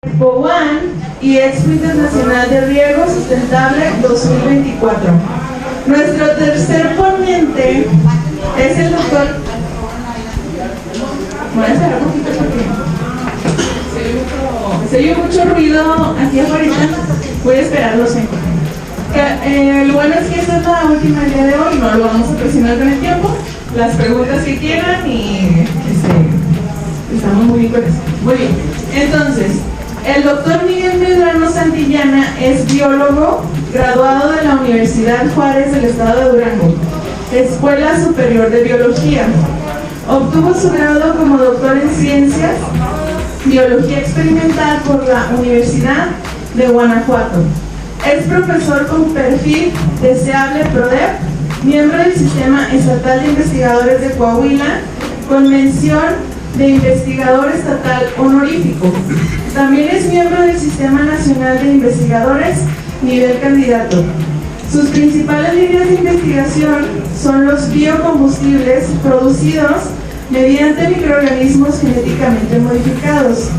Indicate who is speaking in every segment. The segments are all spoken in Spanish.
Speaker 1: Expo One y Expo Internacional de Riego Sustentable 2024. Nuestro tercer ponente es el doctor. Voy a cerrar un poquito porque se oye mucho ruido aquí afuera. Voy a esperarlos. Lo bueno es que esta es la última del día de hoy, no lo vamos a presionar con el tiempo. Las preguntas que quieran y estamos muy bien con eso. Muy bien, entonces, el doctor Miguel Medrano Santillana es biólogo, graduado de la Universidad Juárez del Estado de Durango, Escuela Superior de Biología. Obtuvo su grado como doctor en Ciencias, Biología Experimental por la Universidad de Guanajuato. Es profesor con perfil deseable PRODEP, miembro del Sistema Estatal de Investigadores de Coahuila, con mención de investigador estatal honorífico. También es miembro del Sistema Nacional de Investigadores, nivel candidato. Sus principales líneas de investigación son los biocombustibles producidos mediante microorganismos genéticamente modificados,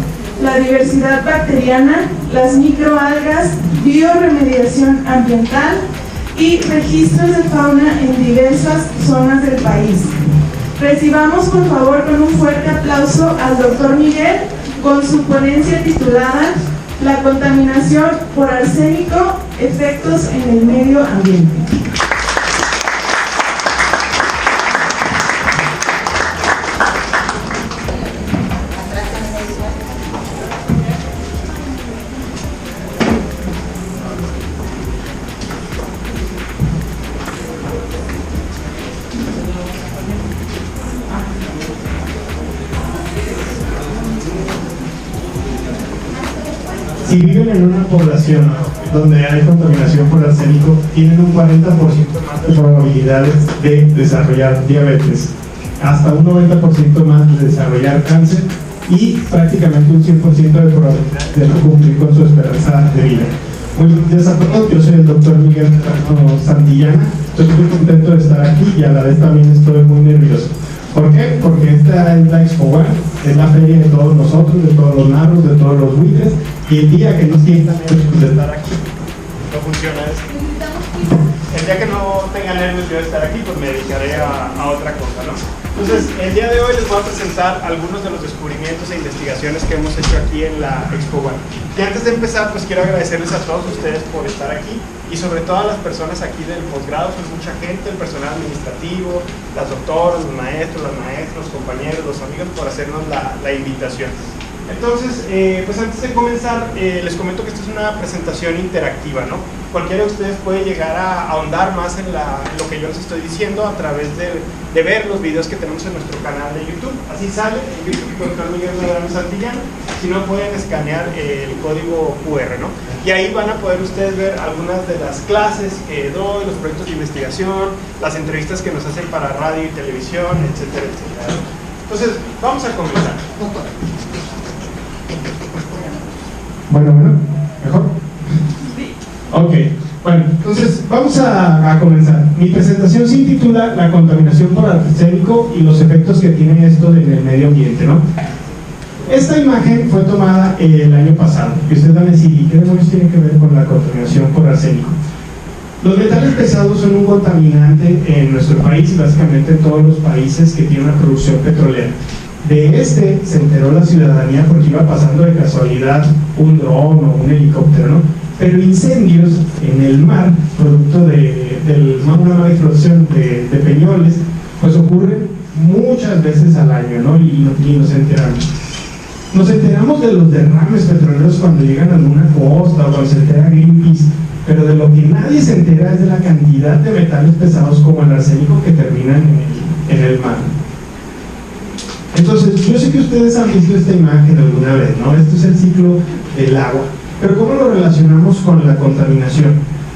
Speaker 1: la diversidad bacteriana, las microalgas, bioremediación ambiental y registros de fauna en diversas zonas del país. Recibamos por favor con un fuerte aplauso al doctor Miguel con su ponencia titulada La contaminación por arsénico, efectos en el medio ambiente.
Speaker 2: Si viven en una población donde hay contaminación por arsénico, tienen un 40% más de probabilidades de desarrollar diabetes, hasta un 90% más de desarrollar cáncer y prácticamente un 100% de probabilidad de no cumplir con su esperanza de vida. Muy buenos días a todos, yo soy el doctor Miguel Medrano Santillana, estoy muy contento de estar aquí y a la vez también estoy muy nervioso. ¿Por qué? Porque esta es la Expo One, es la feria de todos nosotros, de todos los narros, de todos los buitres, y el día que no sientan nervios de estar aquí, no funciona eso. El día que no tenga nervios yo de estar aquí, pues me dedicaré a otra cosa, ¿no? Entonces, el día de hoy les voy a presentar algunos de los descubrimientos e investigaciones que hemos hecho aquí en la Expo One. Y antes de empezar, pues quiero agradecerles a todos ustedes por estar aquí y sobre todo a las personas aquí del posgrado, pues mucha gente, el personal administrativo, las doctoras, los maestros, las maestras, los compañeros, los amigos por hacernos la invitación. Entonces, pues antes de comenzar, les comento que esta es una presentación interactiva, ¿no? Cualquiera de ustedes puede llegar a ahondar más en lo que yo les estoy diciendo a través de ver los videos que tenemos en nuestro canal de YouTube. Así sale en YouTube, Dr. Miguel Medrano Santillana. Si no, pueden escanear el código QR, ¿no? Y ahí van a poder ustedes ver algunas de las clases que doy, los proyectos de investigación, las entrevistas que nos hacen para radio y televisión, etcétera, etcétera. Entonces, vamos a comenzar. Bueno, ¿mejor? Ok, bueno, entonces vamos a comenzar. Mi presentación se intitula La contaminación por arsénico y los efectos que tiene esto en el medio ambiente, ¿no? Esta imagen fue tomada el año pasado, y ustedes van a decir, ¿y qué demonios tiene que ver con la contaminación por arsénico? Los metales pesados son un contaminante en nuestro país y básicamente en todos los países que tienen una producción petrolera. De este se enteró la ciudadanía porque iba pasando de casualidad un dron o un helicóptero, ¿no? Pero incendios en el mar, producto de una mala explosión de peñoles, pues ocurren muchas veces al año, ¿no? Y nos enteramos. Nos enteramos de los derrames petroleros cuando llegan a alguna costa o cuando se entera Greenpeace, pero de lo que nadie se entera es de la cantidad de metales pesados como el arsénico que terminan en el mar. Entonces, yo sé que ustedes han visto esta imagen alguna vez, ¿no? Esto es el ciclo del agua. Pero ¿cómo lo relacionamos con la contaminación?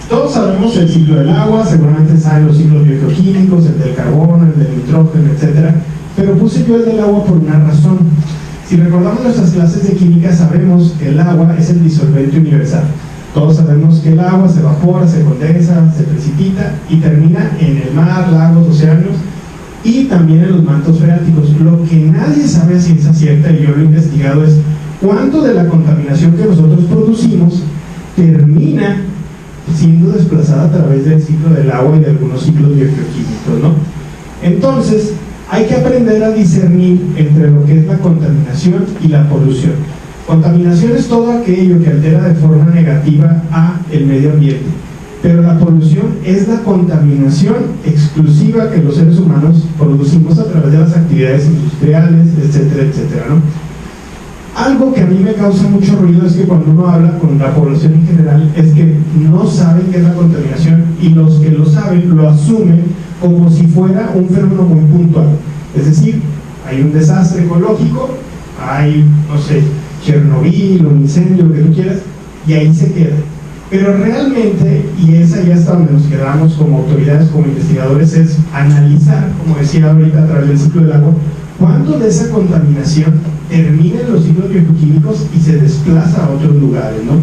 Speaker 2: Todos sabemos el ciclo del agua, seguramente saben los ciclos biogeoquímicos, el del carbono, el del nitrógeno, etc. Pero puse yo el del agua por una razón. Si recordamos nuestras clases de química, sabemos que el agua es el disolvente universal. Todos sabemos que el agua se evapora, se condensa, se precipita y termina en el mar, lagos, océanos y también en los mantos freáticos. Lo que nadie sabe a ciencia cierta, y yo lo he investigado, es ¿Cuánto de la contaminación que nosotros producimos termina siendo desplazada a través del ciclo del agua y de algunos ciclos biogeoquímicos, ¿no? Entonces, hay que aprender a discernir entre lo que es la contaminación y la polución. Contaminación es todo aquello que altera de forma negativa a el medio ambiente, pero la polución es la contaminación exclusiva que los seres humanos producimos a través de las actividades industriales, etcétera, etcétera, ¿no? Algo que a mí me causa mucho ruido es que cuando uno habla con la población en general es que no saben qué es la contaminación, y los que lo saben lo asumen como si fuera un fenómeno muy puntual. Es decir, hay un desastre ecológico, hay, no sé, Chernobyl, un incendio, lo que tú quieras, y ahí se queda. Pero realmente, y es ahí hasta donde nos quedamos como autoridades, como investigadores, es analizar, como decía ahorita a través del ciclo del agua, cuánto de esa contaminación termina en los ciclos bioquímicos y se desplaza a otros lugares, ¿no?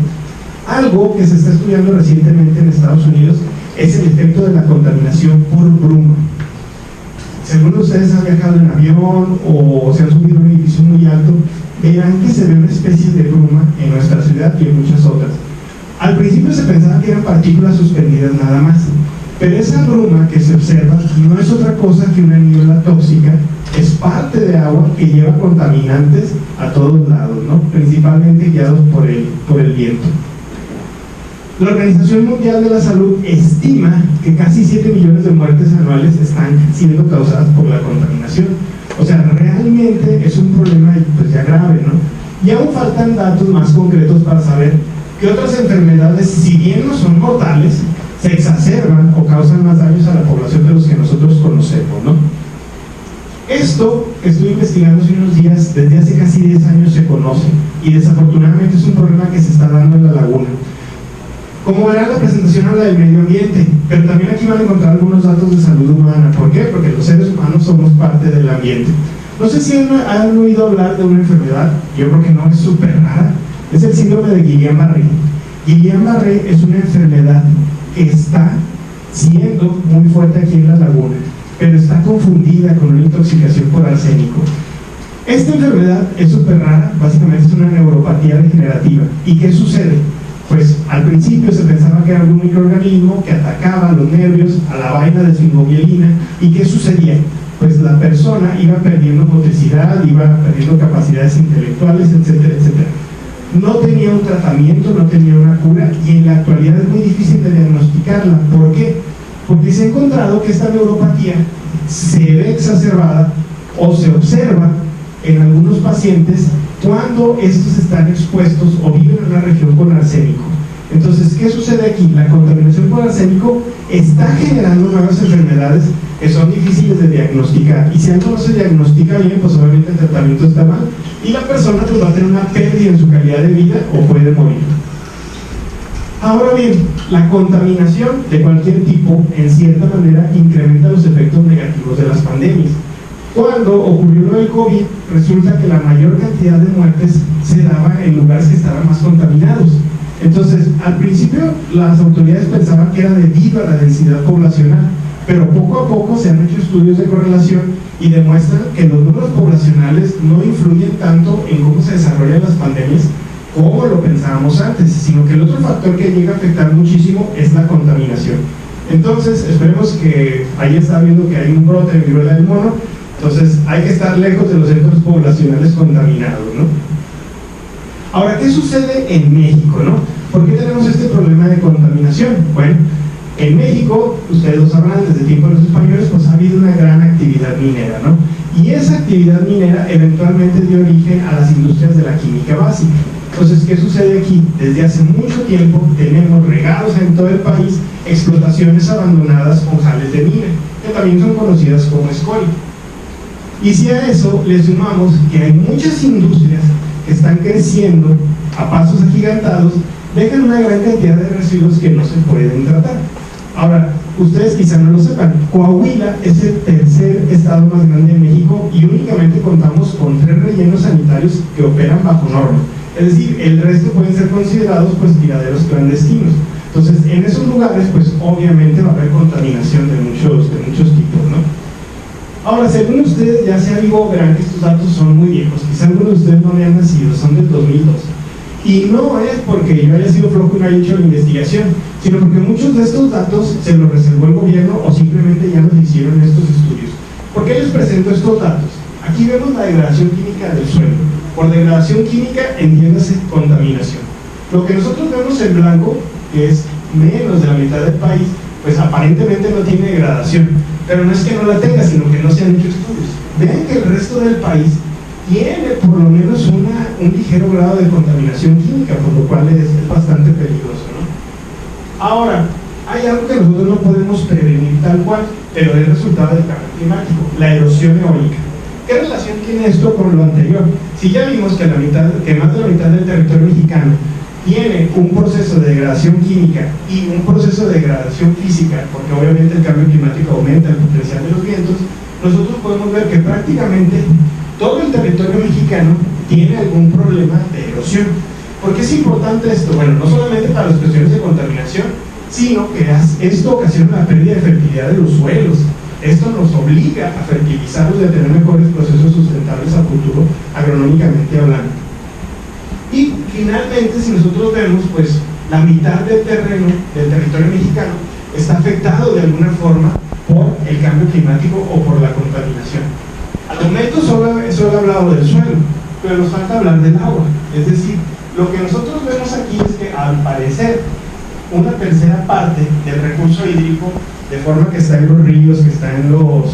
Speaker 2: Algo que se está estudiando recientemente en Estados Unidos es el efecto de la contaminación por bruma. Si alguno de ustedes ha viajado en avión o se han subido a un edificio muy alto, verán que se ve una especie de bruma en nuestra ciudad y en muchas otras. Al principio se pensaba que eran partículas suspendidas nada más, pero esa bruma que se observa no es otra cosa que una niebla tóxica, es parte de agua que lleva contaminantes a todos lados, ¿no? Principalmente guiados por el viento. La Organización Mundial de la Salud estima que casi 7 millones de muertes anuales están siendo causadas por la contaminación. O sea, realmente es un problema pues ya grave, ¿no? Y aún faltan datos más concretos para saber que otras enfermedades, si bien no son mortales, se exacerban o causan más daños a la población de los que nosotros conocemos, ¿no? Esto que estoy investigando hace unos días, desde hace casi 10 años se conoce, y desafortunadamente es un problema que se está dando en la laguna. Como verán, la presentación habla del medio ambiente, pero también aquí van a encontrar algunos datos de salud humana. ¿Por qué? Porque los seres humanos somos parte del ambiente. No sé si han oído hablar de una enfermedad, yo creo que no, es súper rara, es el síndrome de Guillain-Barré. Guillain-Barré es una enfermedad que está siendo muy fuerte aquí en la laguna, pero está confundida con una intoxicación por arsénico. Esta enfermedad es súper rara, básicamente es una neuropatía degenerativa. ¿Y qué sucede? Pues al principio se pensaba que era algún microorganismo que atacaba los nervios, a la vaina de esfingomielina. ¿Y qué sucedía? Pues la persona iba perdiendo motricidad, iba perdiendo capacidades intelectuales, etcétera, etcétera. No tenía un tratamiento, no tenía una cura, y en la actualidad es muy difícil de diagnosticarla. ¿Por qué? Porque se ha encontrado que esta neuropatía se ve exacerbada o se observa en algunos pacientes cuando estos están expuestos o viven en una región con arsénico. Entonces, ¿qué sucede aquí? La contaminación por arsénico está generando nuevas enfermedades que son difíciles de diagnosticar, y si algo no se diagnostica bien, pues obviamente el tratamiento está mal y la persona pues va a tener una pérdida en su calidad de vida o puede morir. Ahora bien, la contaminación de cualquier tipo en cierta manera incrementa los efectos negativos de las pandemias. Cuando ocurrió lo del COVID, resulta que la mayor cantidad de muertes se daba en lugares que estaban más contaminados. Entonces, al principio las autoridades pensaban que era debido a la densidad poblacional, pero poco a poco se han hecho estudios de correlación y demuestran que los números poblacionales no influyen tanto en cómo se desarrollan las pandemias como lo pensábamos antes, sino que el otro factor que llega a afectar muchísimo es la contaminación. Entonces, esperemos que ahí está viendo que hay un brote de viruela del mono. Entonces hay que estar lejos de los centros poblacionales contaminados, ¿no? Ahora, ¿qué sucede en México, no? ¿Por qué tenemos este problema de contaminación? Bueno, en México, ustedes lo sabrán, desde el tiempo de los españoles, pues ha habido una gran actividad minera, ¿no? Y esa actividad minera eventualmente dio origen a las industrias de la química básica. Entonces, ¿qué sucede aquí? Desde hace mucho tiempo tenemos regados en todo el país explotaciones abandonadas con jales de mina, que también son conocidas como escoria. Y si a eso le sumamos que hay muchas industrias que están creciendo a pasos agigantados, dejan una gran cantidad de residuos que no se pueden tratar. Ahora, ustedes quizá no lo sepan, Coahuila es el tercer estado más grande de México y únicamente contamos con 3 rellenos sanitarios que operan bajo norma. Es decir, el resto pueden ser considerados pues tiraderos clandestinos. Entonces, en esos lugares pues obviamente va a haber contaminación de muchos tipos, ¿no? Ahora, según ustedes, ya sea digo, verán que estos datos son muy viejos, quizá algunos de ustedes no habían nacido, son del 2012. Y no es porque yo haya sido flojo y no haya hecho la investigación, sino porque muchos de estos datos se los reservó el gobierno o simplemente ya nos hicieron estos estudios. ¿Por qué les presento estos datos? Aquí vemos la degradación química del suelo. Por degradación química entiéndase contaminación. Lo que nosotros vemos en blanco, que es menos de la mitad del país, pues aparentemente no tiene degradación, pero no es que no la tenga, sino que no se han hecho estudios. Vean que el resto del país tiene por lo menos un ligero grado de contaminación química, por lo cual es bastante peligroso, ¿no? Ahora, hay algo que nosotros no podemos prevenir tal cual, pero es resultado del cambio climático, la erosión eólica. ¿Qué relación tiene esto con lo anterior? Si ya vimos que más de la mitad del territorio mexicano tiene un proceso de degradación química y un proceso de degradación física, porque obviamente el cambio climático aumenta el potencial de los vientos, nosotros podemos ver que prácticamente todo el territorio mexicano tiene algún problema de erosión. ¿Por qué es importante esto? Bueno, no solamente para las cuestiones de contaminación, sino que esto ocasiona la pérdida de fertilidad de los suelos. Esto nos obliga a fertilizarlos y a tener mejores procesos sustentables a futuro, agronómicamente hablando. Y finalmente, si nosotros vemos, pues la mitad del terreno del territorio mexicano está afectado de alguna forma por el cambio climático o por la contaminación. Al momento solo he hablado del suelo, pero nos falta hablar del agua. Es decir, lo que nosotros vemos aquí es que al parecer una tercera parte del recurso hídrico, de forma que está en los ríos, que está en los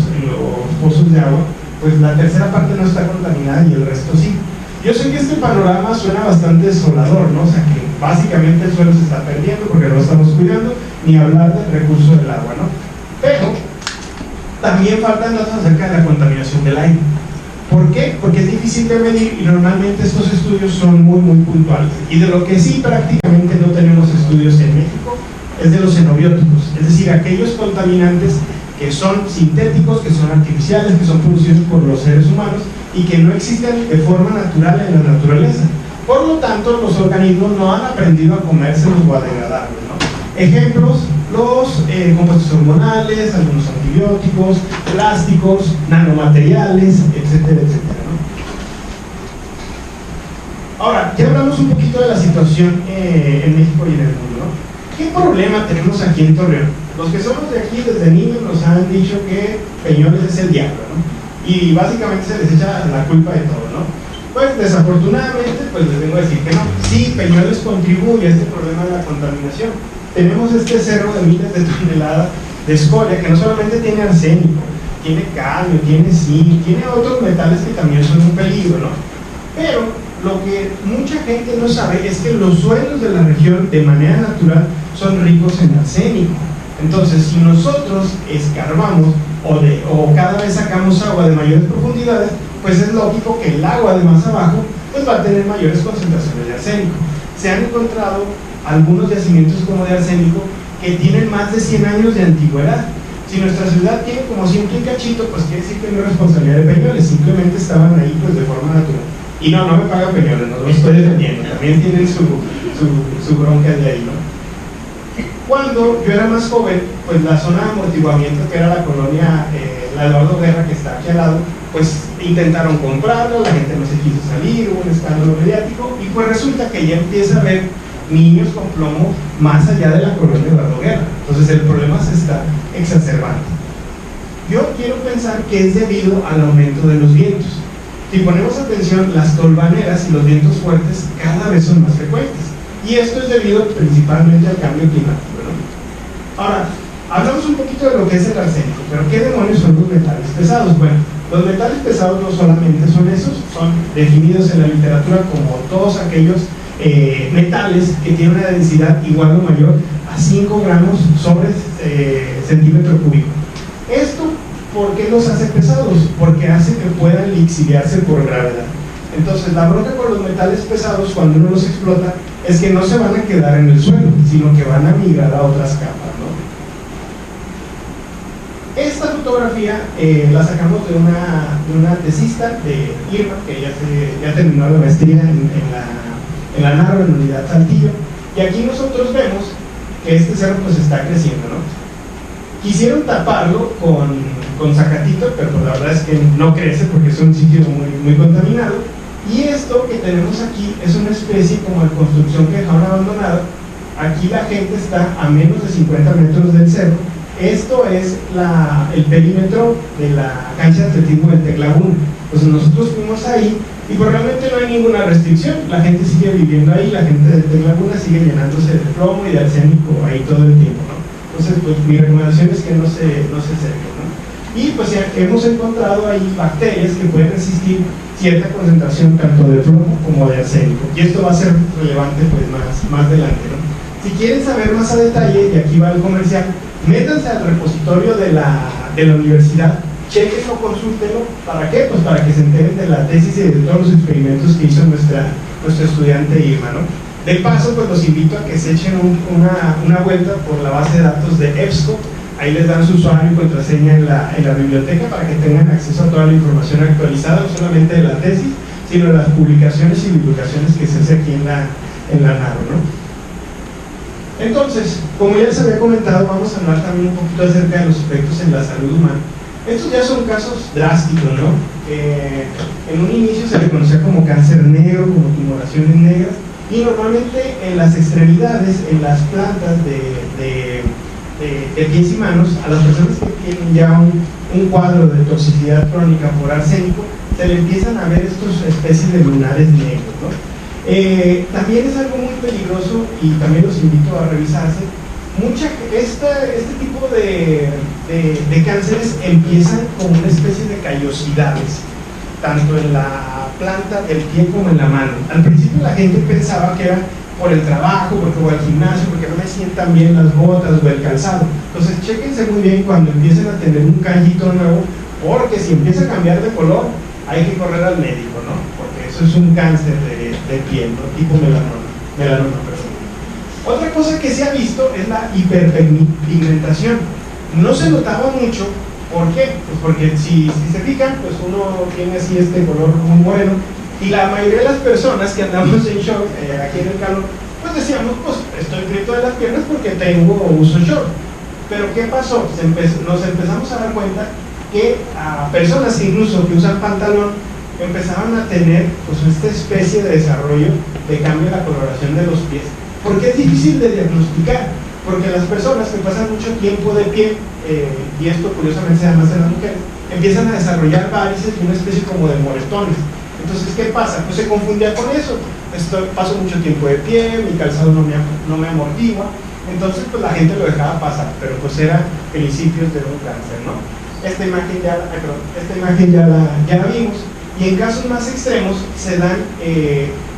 Speaker 2: pozos de agua, pues la tercera parte no está contaminada y el resto sí. Yo sé que este panorama suena bastante desolador, ¿no? O sea que básicamente el suelo se está perdiendo porque no lo estamos cuidando, ni hablar del recurso del agua, ¿no? Pero también faltan datos acerca de la contaminación del aire. ¿Por qué? Porque es difícil de medir y normalmente estos estudios son muy puntuales. Y de lo que sí prácticamente no tenemos estudios en México es de los xenobióticos, es decir, aquellos contaminantes que son sintéticos, que son artificiales, que son producidos por los seres humanos y que no existen de forma natural en la naturaleza. Por lo tanto, los organismos no han aprendido a comérselos o a degradarlos, ¿no? Ejemplos, los compuestos hormonales, algunos antibióticos, plásticos, nanomateriales, etcétera, etcétera, ¿no? Ahora, ya hablamos un poquito de la situación en México y en el mundo, ¿no? ¿Qué problema tenemos aquí en Torreón? Los que somos de aquí desde niños nos han dicho que Peñoles es el diablo, ¿no? Y básicamente se les echa la culpa de todo, ¿no? Pues desafortunadamente, pues les vengo a decir que no. Sí, Peñoles contribuye a este problema de la contaminación. Tenemos este cerro de miles de toneladas de escoria que no solamente tiene arsénico, tiene cadmio, tiene zinc, tiene otros metales que también son un peligro, ¿no? Pero lo que mucha gente no sabe es que los suelos de la región de manera natural son ricos en arsénico. Entonces, si nosotros escarbamos o cada vez sacamos agua de mayores profundidades, pues es lógico que el agua de más abajo pues va a tener mayores concentraciones de arsénico. Se han encontrado algunos yacimientos como de arsénico que tienen más de 100 años de antigüedad. Si nuestra ciudad tiene como 100 y cachito, pues quiere decir que no es responsabilidad de Peñoles, simplemente estaban ahí pues de forma natural. Y no me paga Peñoles, no lo estoy defendiendo, también tienen su bronca de ahí, ¿no? Cuando yo era más joven, pues la zona de amortiguamiento, que era la colonia la Eduardo Guerra, que está aquí al lado, pues intentaron comprarla, la gente no se quiso salir, hubo un escándalo mediático, y pues resulta que ya empieza a haber niños con plomo más allá de la colonia Eduardo Guerra. Entonces el problema se está exacerbando. Yo quiero pensar que es debido al aumento de los vientos. Si ponemos atención, las tolvaneras y los vientos fuertes cada vez son más frecuentes. Y esto es debido principalmente al cambio climático, ¿no? Ahora, hablamos un poquito de lo que es el arsénico, pero ¿qué demonios son los metales pesados? Bueno, los metales pesados no solamente son esos, son definidos en la literatura como todos aquellos metales que tienen una densidad igual o mayor a 5 gramos sobre centímetro cúbico. Esto, ¿por qué los hace pesados? Porque hace que puedan lixiviarse por gravedad. Entonces, la bronca con los metales pesados, cuando uno los explota, es que no se van a quedar en el suelo, sino que van a migrar a otras capas, ¿no? Esta fotografía la sacamos de una tesista de Irma, que ya terminó la maestría en la Narro, en Unidad Saltillo, y aquí nosotros vemos que este cerro pues está creciendo, ¿no? Quisieron taparlo con con zacatito, pero pues la verdad es que no crece porque es un sitio muy contaminado. Y esto que tenemos aquí es una especie como de construcción que dejaron abandonada. Aquí la gente está a menos de 50 metros del cerro. Esto es el perímetro de la cancha de atletismo del Teclaguna. Pues nosotros fuimos ahí y pues realmente no hay ninguna restricción. La gente sigue viviendo ahí, la gente del Teclaguna sigue llenándose de plomo y de arsénico ahí todo el tiempo, ¿no? Entonces, pues mi recomendación es que no se acerquen, ¿no? Y pues ya hemos encontrado ahí bacterias que pueden resistir cierta concentración tanto de plomo como de arsénico. Y esto va a ser relevante pues más adelante, ¿no? Si quieren saber más a detalle, y aquí va el comercial, métanse al repositorio de la universidad, chequenlo, consúltenlo. ¿Para qué? Pues para que se enteren de la tesis y de todos los experimentos que hizo nuestra estudiante Irma, ¿no? De paso, pues los invito a que se echen una vuelta por la base de datos de EBSCO. Ahí les dan su usuario y contraseña en la biblioteca para que tengan acceso a toda la información actualizada, no solamente de la tesis, sino de las publicaciones y divulgaciones que se hace aquí en la NARO, ¿no? Entonces, como ya les había comentado, vamos a hablar también un poquito acerca de los efectos en la salud humana. Estos ya son casos drásticos, ¿no? En un inicio se le conocía como cáncer negro, como tumoraciones negras, y normalmente en las extremidades, en las plantas de pies y manos, a las personas que tienen ya un cuadro de toxicidad crónica por arsénico, se le empiezan a ver estas especies de lunares negros, ¿no? También es algo muy peligroso y también los invito a revisarse. Este tipo de cánceres empiezan como una especie de callosidades, tanto en la planta del pie como en la mano. Al principio la gente pensaba que era por el trabajo, porque voy al gimnasio, porque no me sientan bien las botas o el calzado. Entonces chéquense muy bien cuando empiecen a tener un callito nuevo, porque si empieza a cambiar de color hay que correr al médico, ¿no? Porque eso es un cáncer de piel, ¿no? Tipo melanoma, perdón. Otra cosa que se ha visto es la hiperpigmentación. No se notaba mucho. ¿Por qué? Pues porque si se fijan, pues uno tiene así este color muy moreno, y la mayoría de las personas que andamos en short, aquí en el calor, pues decíamos, pues estoy prieto de las piernas porque uso short. Pero ¿qué pasó? Nos empezamos a dar cuenta que a personas incluso que usan pantalón empezaban a tener pues esta especie de desarrollo de cambio en la coloración de los pies. ¿Por qué es difícil de diagnosticar? Porque las personas que pasan mucho tiempo de pie, y esto curiosamente se da más en las mujeres, empiezan a desarrollar varices y una especie como de moretones. Entonces, ¿qué pasa? Pues se confundía con eso. Paso mucho tiempo de pie, mi calzado no me amortigua. Entonces, pues la gente lo dejaba pasar, pero pues eran principios de un cáncer, ¿no? Esta imagen ya la vimos. Y en casos más extremos se dan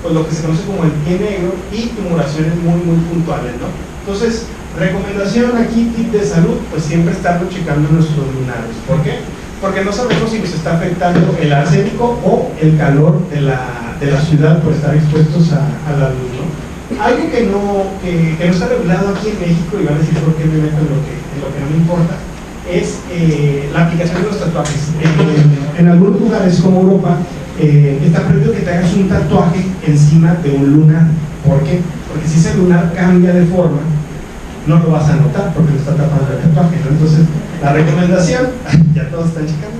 Speaker 2: pues lo que se conoce como el pie negro y tumoraciones muy puntuales, ¿no? Entonces, recomendación aquí, tip de salud, pues siempre estarlo checando nuestros lunares. ¿Por qué? Porque no sabemos si nos está afectando el arsénico o el calor de la ciudad por estar expuestos a la luz, ¿no? Algo que no está regulado aquí en México, y van a decir por qué me meto en lo que no me importa, es la aplicación de los tatuajes. En algunos lugares como Europa está prohibido que te hagas un tatuaje encima de un lunar. ¿Por qué? Porque si ese lunar cambia de forma, no lo vas a notar porque lo está tapando el tatuaje, ¿no? Entonces, la recomendación, ya todos están checando,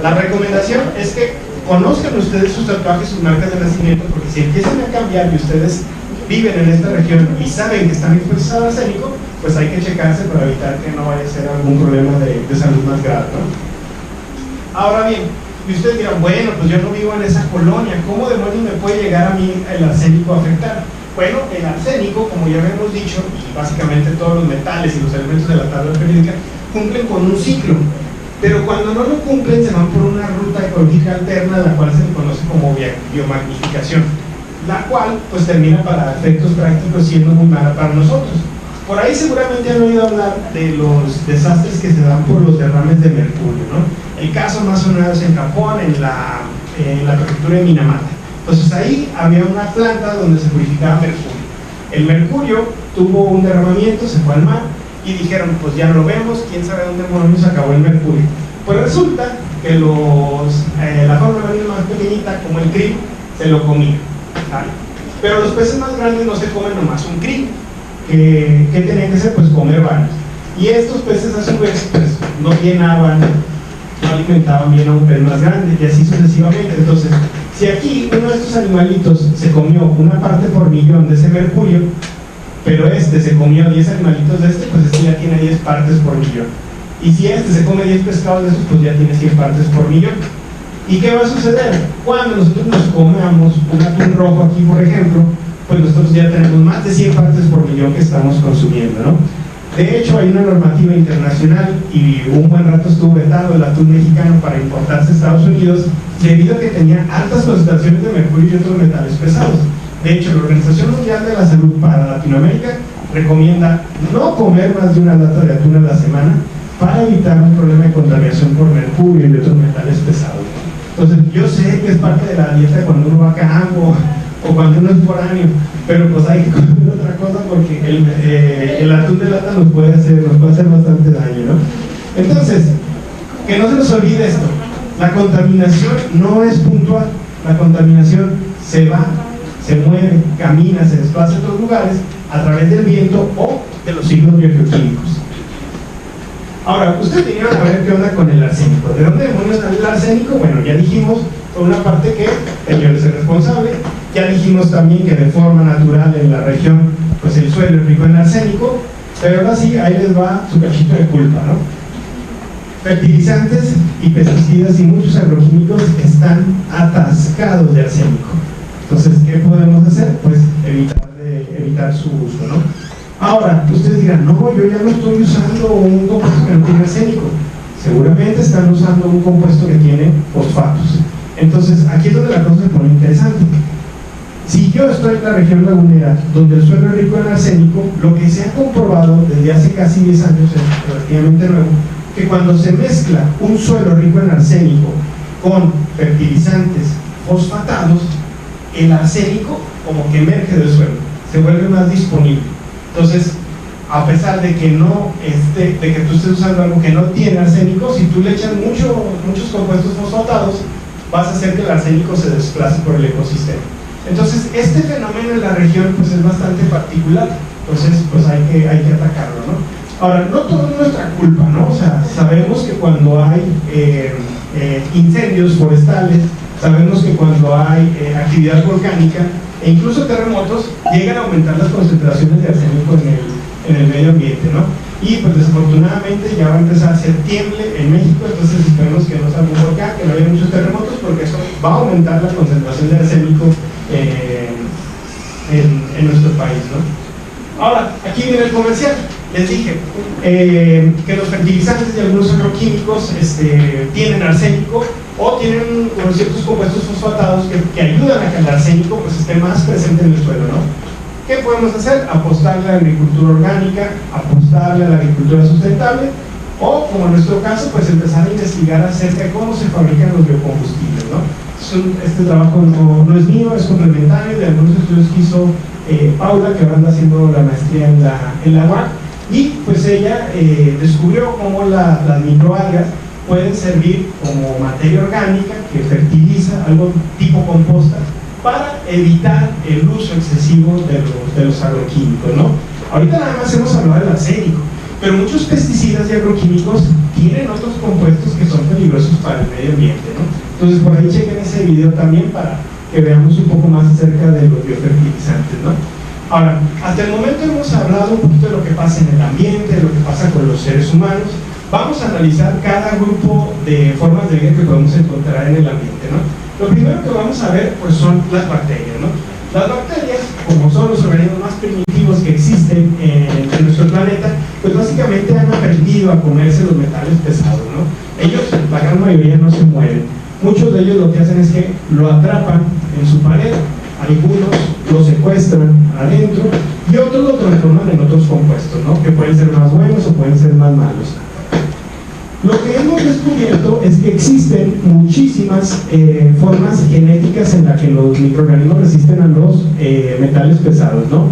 Speaker 2: la recomendación es que conozcan ustedes sus tatuajes, sus marcas de nacimiento, porque si empiezan a cambiar y ustedes viven en esta región y saben que están expuestos al arsénico, pues hay que checarse para evitar que no vaya a ser algún problema de salud más grave, ¿no? Ahora bien, y ustedes dirán, bueno, pues yo no vivo en esa colonia, ¿cómo demonios me puede llegar a mí el arsénico a afectar? Bueno, el arsénico, como ya habíamos dicho, y básicamente todos los metales y los elementos de la tabla periódica, cumplen con un ciclo, pero cuando no lo cumplen se van por una ruta ecológica alterna, la cual se le conoce como biomagnificación, la cual pues termina para efectos prácticos siendo muy mala para nosotros. Por ahí seguramente han oído hablar de los desastres que se dan por los derrames de mercurio, ¿no? El caso más sonado es en Japón, en la prefectura de Minamata. Entonces ahí había una planta donde se purificaba mercurio. El mercurio tuvo un derramamiento, se fue al mar y dijeron, pues ya no lo vemos, quién sabe dónde demonios acabó el mercurio. Pues resulta que la fauna marina más pequeñita, como el krill, se lo comía, ¿vale? Pero los peces más grandes no se comen nomás un krill. ¿Qué tenían que hacer? Pues comer varios. Y estos peces a su vez pues, no llenaban, no alimentaban bien a un pez más grande y así sucesivamente. Entonces, si aquí uno de estos animalitos se comió una parte por millón de ese mercurio, pero este se comió 10 animalitos de este, pues este ya tiene 10 partes por millón. Y si este se come 10 pescados de esos, pues ya tiene 100 partes por millón. ¿Y qué va a suceder? Cuando nosotros nos comamos un atún rojo aquí, por ejemplo, pues nosotros ya tenemos más de 100 partes por millón que estamos consumiendo, ¿no? De hecho, hay una normativa internacional y un buen rato estuvo vetado el atún mexicano para importarse a Estados Unidos debido a que tenía altas concentraciones de mercurio y otros metales pesados. De hecho, la Organización Mundial de la Salud para Latinoamérica recomienda no comer más de una lata de atún a la semana para evitar un problema de contaminación por mercurio y otros metales pesados. Entonces, yo sé que es parte de la dieta cuando uno va a campo o cuando uno es foráneo, pero pues hay que comer otra cosa porque el atún de lata nos puede hacer bastante daño, ¿no? Entonces, que no se nos olvide esto, la contaminación no es puntual, la contaminación se va, se mueve, camina, se desplaza a otros lugares a través del viento o de los signos biogeoquímicos. Ahora, ustedes vinieron a ver qué onda con el arsénico. ¿De dónde demonios sale el arsénico? Bueno, ya dijimos por una parte que el hielo es el responsable, ya dijimos también que de forma natural en la región pues el suelo es rico en arsénico, pero ahora sí, ahí les va su cachito de culpa, ¿no? Fertilizantes y pesticidas y muchos agroquímicos están atascados de arsénico. Entonces, ¿qué podemos hacer? Pues evitar su uso, ¿no? Ahora, ustedes dirán, no, yo ya no estoy usando un compuesto que no tiene arsénico. Seguramente están usando un compuesto que tiene fosfatos. Entonces, aquí es donde la cosa se pone interesante. Si yo estoy en la región lagunera, donde el suelo es rico en arsénico, lo que se ha comprobado desde hace casi 10 años, es relativamente nuevo, que cuando se mezcla un suelo rico en arsénico con fertilizantes fosfatados, el arsénico como que emerge del suelo, se vuelve más disponible. Entonces, a pesar de que tú estés usando algo que no tiene arsénico, si tú le echas muchos compuestos fosfatados, vas a hacer que el arsénico se desplace por el ecosistema. Entonces, este fenómeno en la región pues es bastante particular, entonces pues hay que atacarlo, ¿no? Ahora, no todo es nuestra culpa, ¿no? O sea, sabemos que cuando hay incendios forestales, sabemos que cuando hay actividad volcánica e incluso terremotos, llegan a aumentar las concentraciones de arsénico en el medio ambiente, ¿no? Y pues desafortunadamente ya va a empezar a hacer tiemble en México, entonces esperemos que no salga un volcán, que no haya muchos terremotos, porque eso va a aumentar la concentración de arsénico en nuestro país, ¿no? Ahora, aquí viene el comercial. Les dije que los fertilizantes y algunos agroquímicos tienen arsénico o tienen ciertos compuestos fosfatados que ayudan a que el arsénico pues, esté más presente en el suelo, ¿no? ¿Qué podemos hacer? Apostarle a la agricultura orgánica, apostarle a la agricultura sustentable o, como en nuestro caso, pues empezar a investigar acerca de cómo se fabrican los biocombustibles, ¿no? Este trabajo no es mío, es complementario de algunos estudios que hizo Paula, que ahora anda haciendo la maestría en la UAC, y pues ella descubrió cómo las microalgas pueden servir como materia orgánica que fertiliza, algo tipo composta, para evitar el uso excesivo de los agroquímicos, ¿no? Ahorita nada más hemos hablado del arsénico, pero muchos pesticidas y agroquímicos tienen otros compuestos que son peligrosos para el medio ambiente, ¿no? Entonces por ahí chequen ese video también para que veamos un poco más acerca de los biofertilizantes, ¿no? Ahora, hasta el momento hemos hablado un poquito de lo que pasa en el ambiente, de lo que pasa con los seres humanos. Vamos a analizar cada grupo de formas de vida que podemos encontrar en el ambiente, ¿no? Lo primero que vamos a ver pues son las bacterias, ¿no? Las bacterias, como son los organismos más primitivos que existen en nuestro planeta, pues básicamente han aprendido a comerse los metales pesados, ¿no? Ellos, la gran mayoría, no se mueren. Muchos de ellos lo que hacen es que lo atrapan en su pared, algunos lo secuestran adentro y otros lo transforman en otros compuestos, ¿no? Que pueden ser más buenos o pueden ser más malos. Lo que hemos descubierto es que existen muchísimas formas genéticas en las que los microorganismos resisten a los metales pesados, ¿no?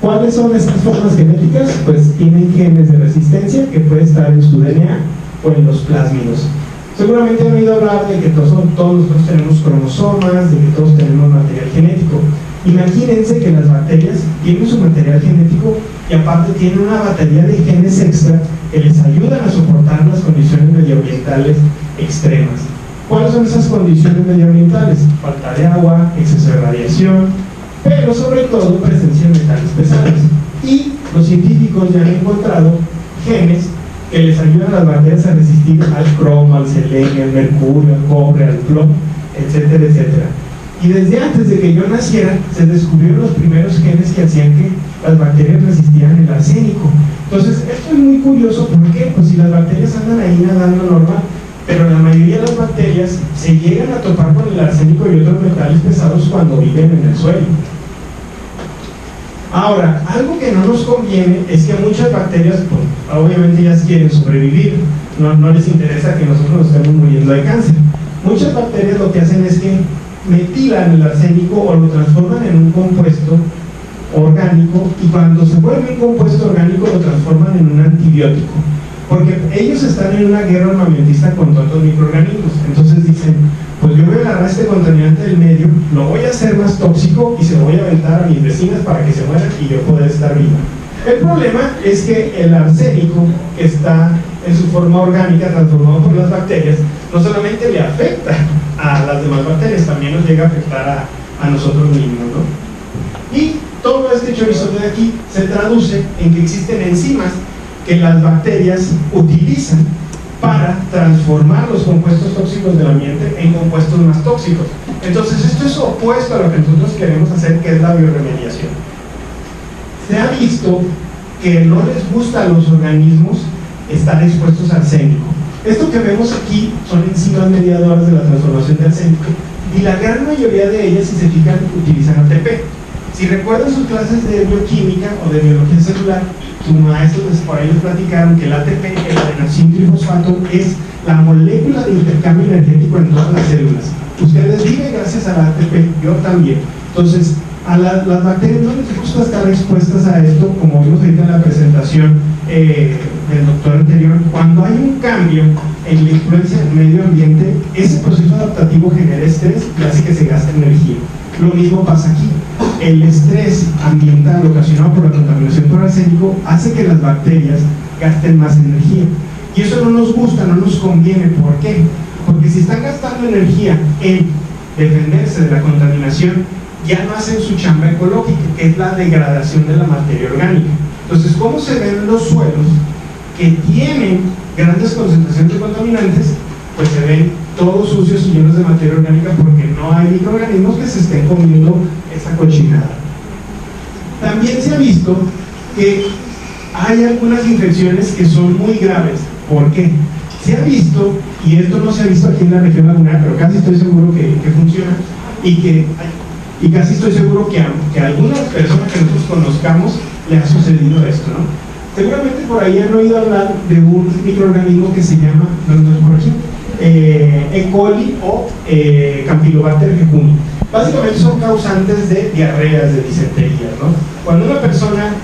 Speaker 2: ¿Cuáles son estas formas genéticas? Pues tienen genes de resistencia que puede estar en su DNA o en los plásmidos. Seguramente han oído hablar de que todos nosotros tenemos cromosomas, de que todos tenemos material genético. Imagínense que las bacterias tienen su material genético y aparte tienen una batería de genes extra que les ayudan a soportar las condiciones medioambientales extremas. ¿Cuáles son esas condiciones medioambientales? Falta de agua, exceso de radiación, pero sobre todo presencia de metales pesados. Y los científicos ya han encontrado genes que les ayudan a las bacterias a resistir al cromo, al selenio, al mercurio, al cobre, al plomo, etcétera, etcétera. Y desde antes de que yo naciera, se descubrieron los primeros genes que hacían que las bacterias resistieran el arsénico. Entonces, esto es muy curioso, ¿por qué? Pues si las bacterias andan ahí nadando normal, pero la mayoría de las bacterias se llegan a topar con el arsénico y otros metales pesados cuando viven en el suelo. Ahora, algo que no nos conviene es que muchas bacterias, pues, obviamente ellas quieren sobrevivir, no les interesa que nosotros nos estemos muriendo de cáncer. Muchas bacterias lo que hacen es que metilan el arsénico o lo transforman en un compuesto orgánico, y cuando se vuelve un compuesto orgánico lo transforman en un antibiótico, porque ellos están en una guerra armamentista con todos los microorganismos. Entonces dicen, pues yo voy a agarrar este contaminante del medio, lo voy a hacer más tóxico y se lo voy a aventar a mis vecinas para que se mueran y yo poder estar viva. El problema es que el arsénico, que está en su forma orgánica transformado por las bacterias, no solamente le afecta a las demás bacterias, también nos llega a afectar a nosotros mismos, ¿no? Y todo este chorizote de aquí se traduce en que existen enzimas que las bacterias utilizan para transformar los compuestos tóxicos del ambiente en compuestos más tóxicos. Entonces esto es opuesto a lo que nosotros queremos hacer, que es la bioremediación. Se ha visto que no les gusta a los organismos estar expuestos a arsénico. Esto que vemos aquí son enzimas mediadoras de la transformación de arsénico, y la gran mayoría de ellas, si se fijan, utilizan ATP. Si recuerdan sus clases de bioquímica o de biología celular, sus maestros por ahí les platicaron que el ATP, el adenosín trifosfato, es la molécula de intercambio energético en todas las células. Ustedes viven gracias al ATP, yo también. Entonces, a las bacterias no les gusta estar expuestas a esto, como vimos ahorita en la presentación del doctor anterior. Cuando hay un cambio en la influencia del medio ambiente, ese proceso adaptativo genera estrés y hace que se gaste energía. Lo mismo pasa aquí. El estrés ambiental ocasionado por la contaminación por arsénico hace que las bacterias gasten más energía. Y eso no nos gusta, no nos conviene. ¿Por qué? Porque si están gastando energía en defenderse de la contaminación, ya no hacen su chamba ecológica, que es la degradación de la materia orgánica. Entonces, ¿cómo se ven los suelos que tienen grandes concentraciones de contaminantes? Pues se ven todos sucios y llenos de materia orgánica, porque no hay microorganismos que se estén comiendo esa cochinada. También se ha visto que hay algunas infecciones que son muy graves. ¿Por qué? Se ha visto, y esto no se ha visto aquí en la región lagunar, pero casi estoy seguro que funciona, y casi estoy seguro que a algunas personas que nosotros conozcamos le ha sucedido esto, ¿no? Seguramente por ahí han oído hablar de un microorganismo que se llama, no es por aquí, E. coli o Campylobacter jejuni. Básicamente son causantes de diarreas, de disenterías, ¿no? Cuando una persona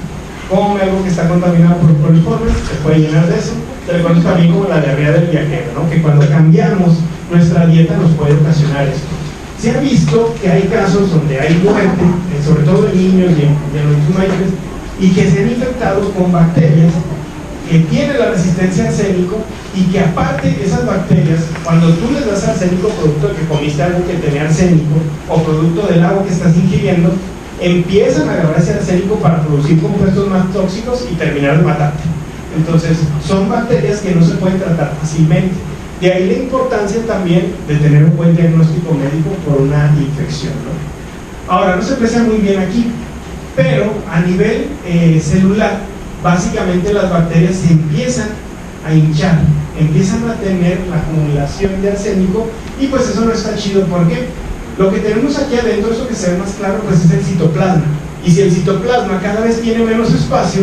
Speaker 2: come algo que está contaminado por coliformes, se puede llenar de eso. Se le conoce también como la diarrea del viajero, ¿no? Que cuando cambiamos nuestra dieta nos puede ocasionar esto. Se ha visto que hay casos donde hay muerte, sobre todo en niños y en los mayores, y que se han infectado con bacterias que tienen la resistencia a arsénico, y que aparte esas bacterias, cuando tú les das arsénico producto de que comiste algo que tenía arsénico o producto del agua que estás ingiriendo, empiezan a agarrar ese arsénico para producir compuestos más tóxicos y terminar de matarte. Entonces son bacterias que no se pueden tratar fácilmente. De ahí la importancia también de tener un buen diagnóstico médico por una infección, ¿no? Ahora, no se aprecia muy bien aquí, pero a nivel celular, básicamente las bacterias se empiezan a hinchar, empiezan a tener la acumulación de arsénico, y pues eso no está chido. ¿Por qué? Lo que tenemos aquí adentro, eso que se ve más claro, pues es el citoplasma. Y si el citoplasma cada vez tiene menos espacio,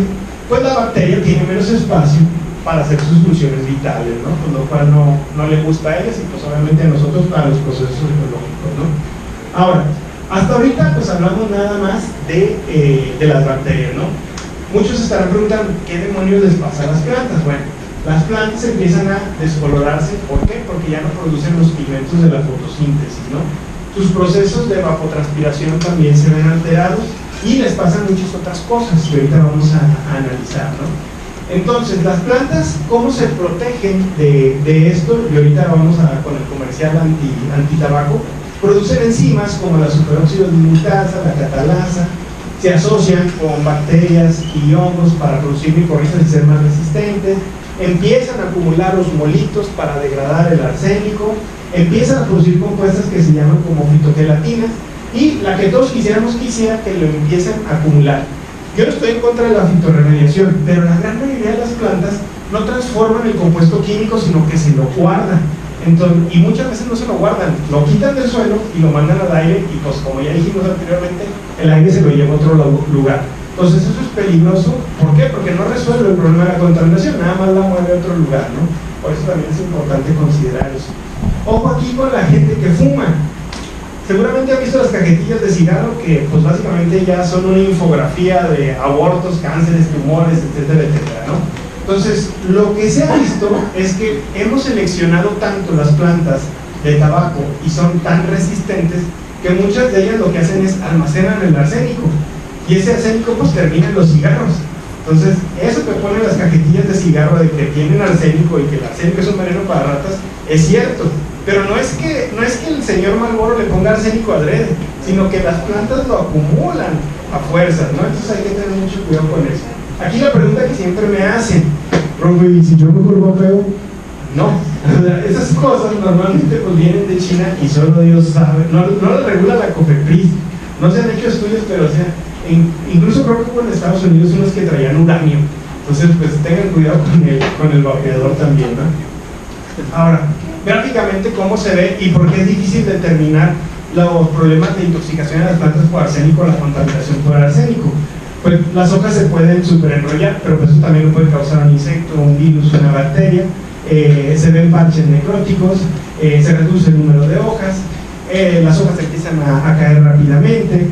Speaker 2: pues la bacteria tiene menos espacio para hacer sus funciones vitales, ¿no? Con lo cual no le gusta a ellas, y pues obviamente a nosotros para los procesos ecológicos, ¿no? Ahora, hasta ahorita pues hablamos nada más de las bacterias, ¿no? Muchos se estarán preguntando, ¿qué demonios les pasa a las plantas? Bueno, las plantas empiezan a descolorarse. ¿Por qué? Porque ya no producen los pigmentos de la fotosíntesis, ¿no? sus procesos de evapotranspiración también se ven alterados y les pasan muchas otras cosas que ahorita vamos a analizar, ¿no? Entonces, las plantas, ¿cómo se protegen de esto? Y ahorita vamos con el comercial antitabaco. Producen enzimas como la superóxido dismutasa, la catalasa, se asocian con bacterias y hongos para producir micorrizas y ser más resistentes, empiezan a acumular osmolitos para degradar el arsénico, empiezan a producir compuestas que se llaman como fitogelatinas, y la que todos quisiéramos que lo empiecen a acumular. Yo no estoy en contra de la fitorremediación, pero la gran mayoría de las plantas no transforman el compuesto químico, sino que se lo guardan. Entonces, y muchas veces no se lo guardan, lo quitan del suelo y lo mandan al aire, y pues como ya dijimos anteriormente, el aire se lo lleva a otro lugar. Entonces eso es peligroso. ¿Por qué? Porque no resuelve el problema de la contaminación, nada más la mueve a otro lugar, ¿no? Por eso también es importante considerar eso. Ojo aquí con la gente que fuma. Seguramente han visto las cajetillas de cigarro que pues básicamente ya son una infografía de abortos, cánceres, tumores, etcétera, etcétera, ¿no? Entonces, lo que se ha visto es que hemos seleccionado tanto las plantas de tabaco y son tan resistentes que muchas de ellas lo que hacen es almacenan el arsénico, y ese arsénico pues termina en los cigarros. Entonces, eso que ponen las cajetillas de cigarro de que tienen arsénico y que el arsénico es un veneno para ratas, es cierto, pero no es que el señor Marlboro le ponga arsénico adrede, sino que las plantas lo acumulan a fuerzas, ¿no? Entonces hay que tener mucho cuidado con eso. Aquí la pregunta que siempre me hacen, profe, ¿y si yo me vuelvo feo? No, esas cosas normalmente pues vienen de China y solo Dios sabe, no lo regula la COFEPRIS, no se han hecho estudios, pero o sea, incluso creo que en Estados Unidos unos que traían uranio, entonces pues tengan cuidado con el vapeador también, ¿no? Ahora, gráficamente cómo se ve y por qué es difícil determinar los problemas de intoxicación de las plantas por arsénico o la contaminación por arsénico. Pues las hojas se pueden superenrollar, pero pues eso también lo puede causar un insecto, un virus, una bacteria. Se ven parches necróticos, se reduce el número de hojas, las hojas empiezan a caer rápidamente,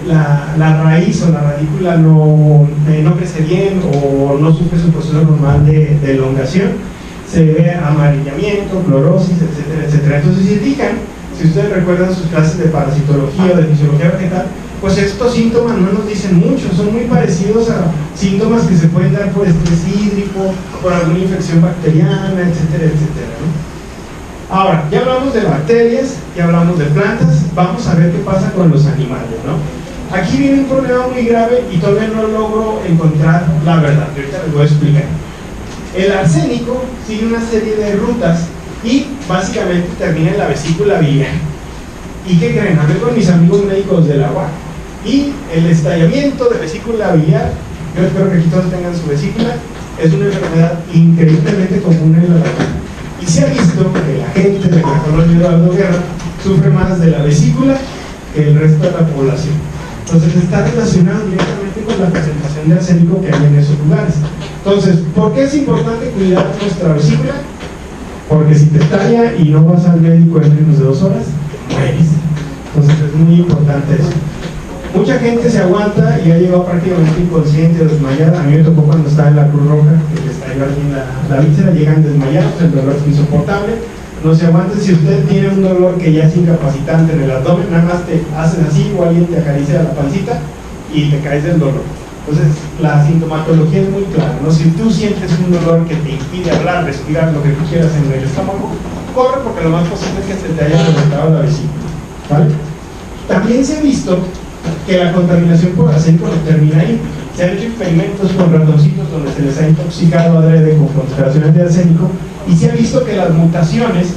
Speaker 2: la raíz o la radícula no crece bien o no sufre su proceso normal de elongación, se ve amarillamiento, clorosis, etcétera, etcétera. Entonces, si se fijan, si ustedes recuerdan sus clases de parasitología o de fisiología vegetal, pues estos síntomas no nos dicen mucho, son muy parecidos a síntomas que se pueden dar por estrés hídrico, por alguna infección bacteriana, etcétera, etcétera, ¿no? Ahora, ya hablamos de bacterias, ya hablamos de plantas, vamos a ver qué pasa con los animales, ¿no? Aquí viene un problema muy grave y todavía no logro encontrar la verdad, ahorita les voy a explicar. El arsénico sigue una serie de rutas y básicamente termina en la vesícula biliar. ¿Y qué creen? Hablé con mis amigos médicos del agua y el estallamiento de vesícula biliar, yo espero que aquí todos tengan su vesícula, es una enfermedad increíblemente común en la laguna. Y se ha visto que la gente de la colonia Eduardo Guerra sufre más de la vesícula que el resto de la población. Entonces está relacionado directamente con la presentación de arsénico que hay en esos lugares. Entonces, ¿por qué es importante cuidar nuestra vesícula? Porque si te estalla y no vas al médico en menos de 2 horas, mueres. Entonces es muy importante eso. Mucha gente se aguanta y ha llegado prácticamente inconsciente o desmayada. A mí me tocó cuando estaba en la Cruz Roja, que les estalló alguien la víscera, llegan desmayados, el dolor es insoportable. No se aguanten. Si usted tiene un dolor que ya es incapacitante en el abdomen, nada más te haces así o alguien te acaricia la pancita y te caes del dolor. Entonces la sintomatología es muy clara, ¿no? Si tú sientes un dolor que te impide hablar, respirar, lo que tú quieras en el estómago, corre, porque lo más posible es que se te haya reventado la vesícula, ¿vale? También se ha visto que la contaminación por arsénico no termina ahí. Se han hecho experimentos con ratoncitos donde se les ha intoxicado adrede con concentraciones de arsénico y se ha visto que las mutaciones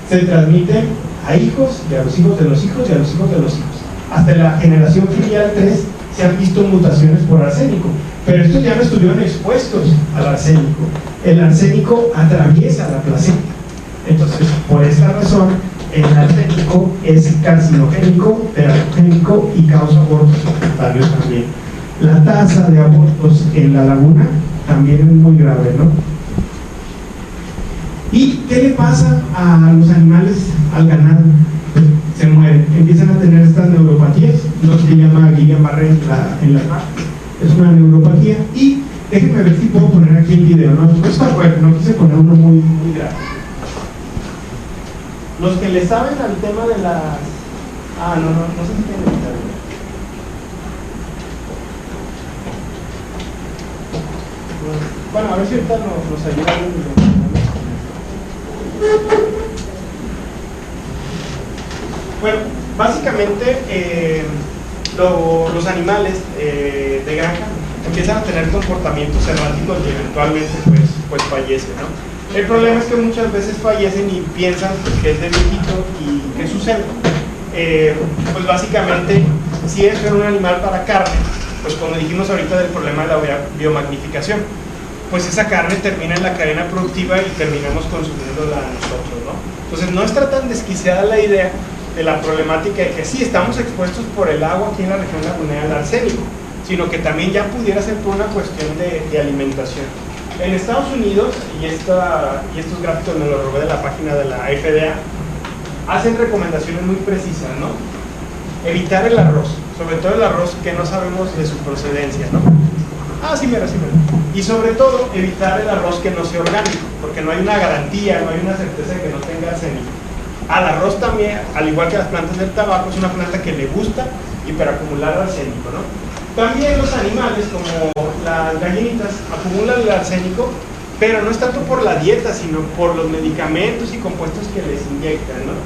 Speaker 2: se transmiten a hijos y a los hijos de los hijos y a los hijos de los hijos. Hasta la generación filial 3 se han visto mutaciones por arsénico, pero estos ya no estuvieron expuestos al arsénico. El arsénico atraviesa la placenta. Entonces, por esta razón, el arsénico es carcinogénico, teratogénico y causa abortos espontáneos también. La tasa de abortos en la laguna también es muy grave, ¿no? ¿Y qué le pasa a los animales, al ganado? Pues se mueren, empiezan a tener estas neuropatías, lo que se llama Guillain-Barré en la raza. Es una neuropatía y déjenme ver si puedo poner aquí el video, ¿no? Está bueno, no quise poner uno muy grave.
Speaker 3: Los que le saben al tema de las... no sé si tienen evitar. Bueno, a ver si ahorita nos ayudan. Bueno, básicamente los animales de granja empiezan a tener comportamientos erráticos y eventualmente pues fallecen, ¿no? El problema es que muchas veces fallecen y piensan pues, que es de viejito. ¿Y qué sucede? Pues básicamente, si es un animal para carne, pues como dijimos ahorita del problema de la biomagnificación, pues esa carne termina en la cadena productiva y terminamos consumiéndola nosotros, ¿no? Entonces no está tan desquiciada la idea de la problemática de que sí, estamos expuestos por el agua aquí en la región lagunera al arsénico, sino que también ya pudiera ser por una cuestión de alimentación. En Estados Unidos, y estos gráficos me los robé de la página de la FDA, hacen recomendaciones muy precisas, ¿no? Evitar el arroz, sobre todo el arroz que no sabemos de su procedencia, ¿no? Sí, mira. Y sobre todo, evitar el arroz que no sea orgánico, porque no hay una garantía, no hay una certeza de que no tenga arsénico. Al arroz también, al igual que las plantas del tabaco, es una planta que le gusta hiperacumular arsénico, ¿no? También los animales, como las gallinitas, acumulan el arsénico, pero no es tanto por la dieta, sino por los medicamentos y compuestos que les inyectan, ¿no?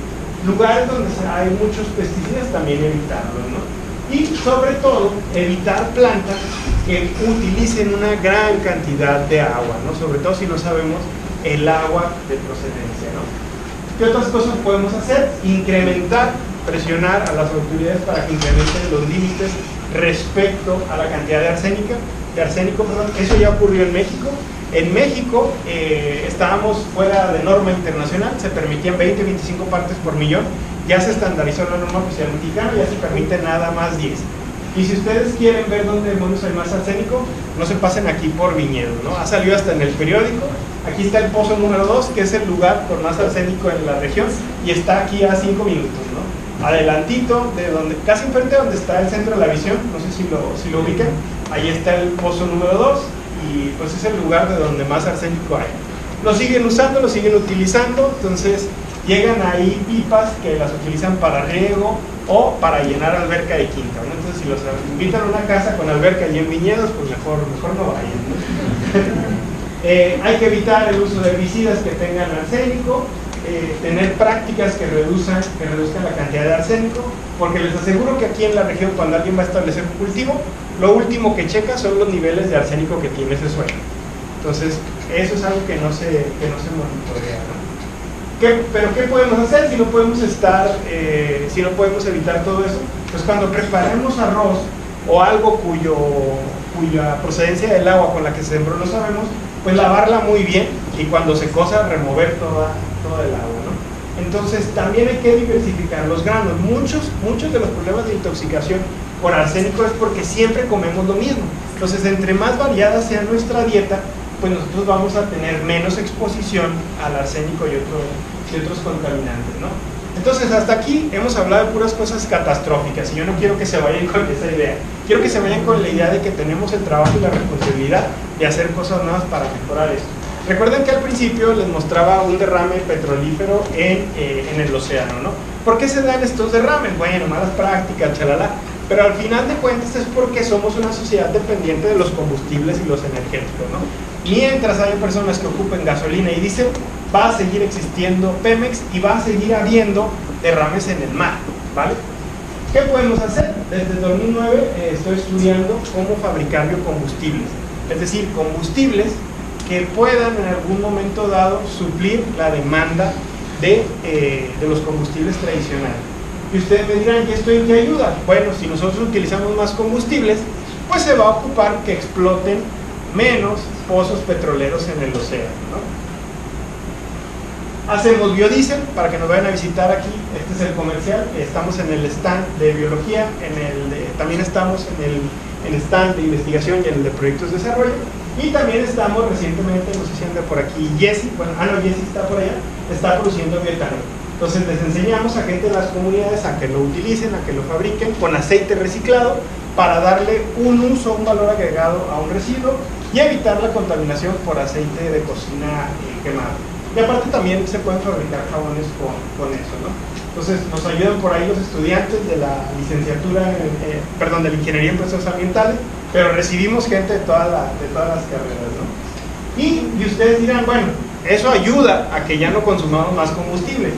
Speaker 3: Lugares donde hay muchos pesticidas, también evitarlos, ¿no? Y sobre todo, evitar plantas que utilicen una gran cantidad de agua, ¿no? Sobre todo si no sabemos el agua de procedencia, ¿no? ¿Qué otras cosas podemos hacer? Incrementar, presionar a las autoridades para que incrementen los límites respecto a la cantidad de arsénico. Eso ya ocurrió en México. En México estábamos fuera de norma internacional, se permitían 20-25 partes por millón, ya se estandarizó la norma oficial mexicana, ya se permite nada más 10. Y si ustedes quieren ver dónde demonios hay más arsénico, no se pasen aquí por Viñedo, ¿no? Ha salido hasta en el periódico. Aquí está el pozo número 2, que es el lugar con más arsénico en la región, y está aquí a 5 minutos, ¿no? Adelantito, de donde, casi enfrente donde está el centro de la visión, no sé si lo ubican, ahí está el pozo número 2, y pues es el lugar de donde más arsénico hay. Lo siguen usando, lo siguen utilizando, entonces llegan ahí pipas que las utilizan para riego o para llenar alberca de quinta, ¿no? Entonces si los invitan a una casa con alberca y en viñedos, pues mejor no vayan, ¿no? Hay que evitar el uso de herbicidas que tengan arsénico, tener prácticas que reduzcan la cantidad de arsénico, porque les aseguro que aquí en la región, cuando alguien va a establecer un cultivo, lo último que checa son los niveles de arsénico que tiene ese suelo. Entonces eso es algo que no se monitorea, ¿no? ¿Pero qué podemos hacer si no podemos si no podemos evitar todo eso? Pues cuando preparemos arroz o algo cuya procedencia del agua con la que se sembró no sabemos, pues lavarla muy bien y cuando se cosa remover toda el agua, ¿no? Entonces también hay que diversificar los granos. Muchos de los problemas de intoxicación por arsénico es porque siempre comemos lo mismo. Entonces entre más variada sea nuestra dieta, pues nosotros vamos a tener menos exposición al arsénico y otros contaminantes, ¿no? Entonces hasta aquí hemos hablado de puras cosas catastróficas y yo no quiero que se vayan con esa idea. Quiero que se vayan con la idea de que tenemos el trabajo y la responsabilidad de hacer cosas nuevas para mejorar esto. Recuerden que al principio les mostraba un derrame petrolífero en el océano, ¿no? ¿Por qué se dan estos derrames? Bueno, malas prácticas, chalala. Pero al final de cuentas es porque somos una sociedad dependiente de los combustibles y los energéticos, ¿no? Mientras haya personas que ocupen gasolina y diésel, va a seguir existiendo Pemex y va a seguir habiendo derrames en el mar, ¿vale? ¿Qué podemos hacer? Desde 2009 estoy estudiando cómo fabricar biocombustibles, es decir, combustibles que puedan en algún momento dado suplir la demanda de los combustibles tradicionales. Y ustedes me dirán, ¿y esto en qué ayuda? Bueno, si nosotros utilizamos más combustibles, pues se va a ocupar que exploten menos pozos petroleros en el océano, ¿no? Hacemos biodiesel, para que nos vayan a visitar aquí, este es el comercial, estamos en el stand de biología, también estamos en el stand de investigación y en el de proyectos de desarrollo, y también estamos recientemente, no sé si anda por aquí Jessy, Jessy está por allá, está produciendo bioetanol. Entonces les enseñamos a gente de las comunidades a que lo utilicen, a que lo fabriquen con aceite reciclado para darle un uso, un valor agregado a un residuo y evitar la contaminación por aceite de cocina quemado. Y aparte también se pueden fabricar jabones con eso, ¿no? Entonces nos ayudan por ahí los estudiantes de la licenciatura, de la ingeniería en procesos ambientales, pero recibimos gente de todas las carreras, ¿no? Y ustedes dirán, bueno, eso ayuda a que ya no consumamos más combustible.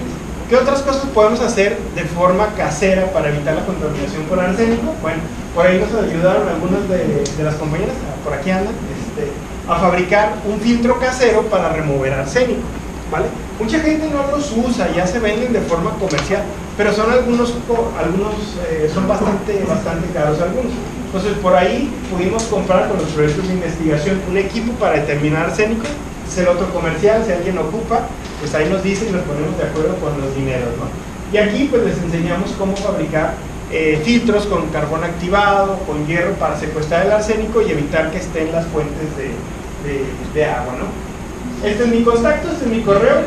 Speaker 3: ¿Qué otras cosas podemos hacer de forma casera para evitar la contaminación por arsénico? Bueno, por ahí nos ayudaron algunas de las compañeras, por aquí andan, a fabricar un filtro casero para remover arsénico, ¿vale? Mucha gente no los usa, ya se venden de forma comercial, pero son son bastante caros algunos. Entonces por ahí pudimos comprar con los proyectos de investigación un equipo para determinar arsénico, es el otro comercial, si alguien ocupa, pues ahí nos dice y nos ponemos de acuerdo con los dineros, ¿no? Y aquí pues les enseñamos cómo fabricar filtros con carbón activado, con hierro para secuestrar el arsénico y evitar que estén las fuentes de agua, ¿no? Este es mi contacto, este es mi correo,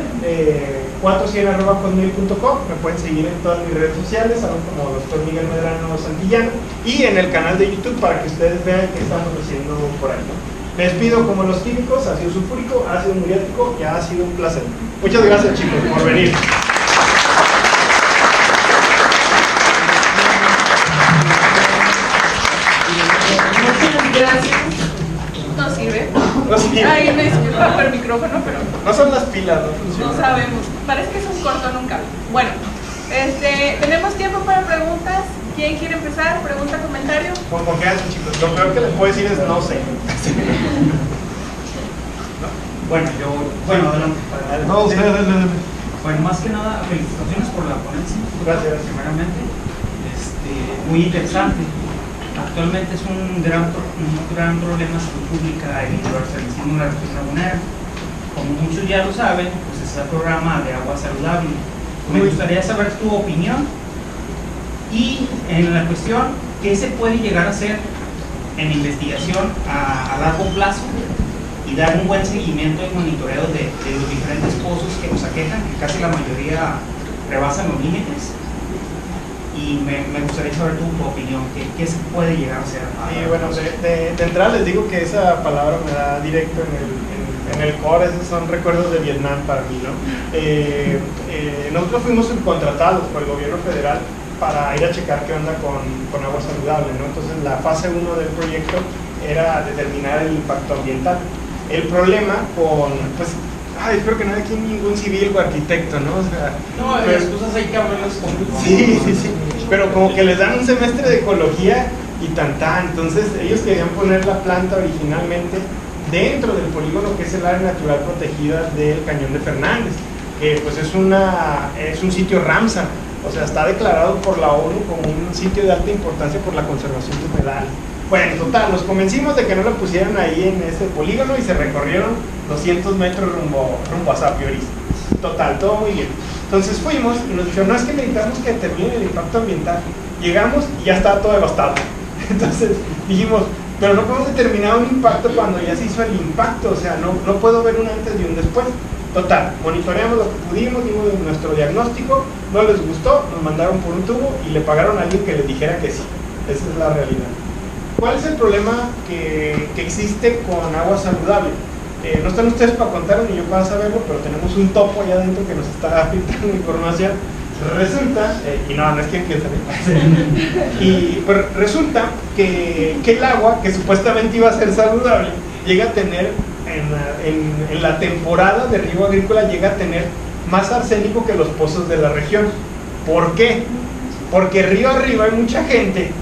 Speaker 3: 400@hotmail.com. Me pueden seguir en todas mis redes sociales, algo como Dr. Miguel Medrano Santillana, y en el canal de YouTube para que ustedes vean qué estamos haciendo por ahí, ¿no? Me despido como los químicos, ácido sulfúrico, ácido muriático, y ha sido un placer. Muchas gracias, chicos, por venir.
Speaker 1: Muchas gracias. No sirve.
Speaker 3: No sirve.
Speaker 1: Ay, me disculpa por el micrófono, pero
Speaker 3: No son las pilas, no funcionan.
Speaker 1: no sabemos. Parece que es un cortón, un cable. Bueno, tenemos tiempo para preguntas. ¿Quién quiere empezar? ¿Pregunta, comentario?
Speaker 3: Con confianza, chicos. Lo peor que les puedo decir es no sé.
Speaker 4: Adelante.
Speaker 3: No, ustedes.
Speaker 4: Bueno, más que nada, felicitaciones por la ponencia.
Speaker 3: Gracias.
Speaker 4: Primeramente, muy interesante. Actualmente es un gran problema de salud pública el arsenismo en la región lagunera. Como muchos ya lo saben, pues es el programa de agua saludable. Me gustaría saber tu opinión y en la cuestión, ¿qué se puede llegar a hacer en investigación a largo plazo y dar un buen seguimiento y monitoreo de los diferentes pozos que nos aquejan, que casi la mayoría rebasan los límites? Y me gustaría saber tu opinión, ¿qué se puede llegar a hacer?
Speaker 3: Y bueno, de entrada les digo que esa palabra me da directo en el core, esos son recuerdos de Vietnam para mí, ¿no? Nosotros fuimos subcontratados por el gobierno federal para ir a checar qué onda con agua saludable, ¿no? Entonces la fase 1 del proyecto era determinar el impacto ambiental. El problema espero que no haya aquí ningún civil o arquitecto, ¿no? O sea,
Speaker 4: no, las cosas hay que hablarlas con...
Speaker 3: Sí, pero como que les dan un semestre de ecología y entonces ellos querían poner la planta originalmente dentro del polígono que es el área natural protegida del Cañón de Fernández, que pues es un sitio Ramsar, o sea, está declarado por la ONU como un sitio de alta importancia por la conservación de humedales. Bueno, total, los convencimos de que no lo pusieran ahí en ese polígono y se recorrieron 200 metros rumbo a Sapioris. Total, todo muy bien. Entonces fuimos y nos dijeron, no, es que necesitamos que determine el impacto ambiental. Llegamos y ya estaba todo devastado. Entonces dijimos, pero no podemos determinar un impacto cuando ya se hizo el impacto, o sea, no puedo ver un antes y un después. Total, monitoreamos lo que pudimos, dimos nuestro diagnóstico, no les gustó, nos mandaron por un tubo y le pagaron a alguien que les dijera que sí. Esa es la realidad. ¿Cuál es el problema que existe con agua saludable? No están ustedes para contarlo ni yo para saberlo, pero tenemos un topo allá adentro que nos está filtrando información. Resulta, y no es que empiece, y pues resulta que el agua que supuestamente iba a ser saludable llega a tener en la temporada de riego agrícola llega a tener más arsénico que los pozos de la región. ¿Por qué? Porque río arriba hay mucha gente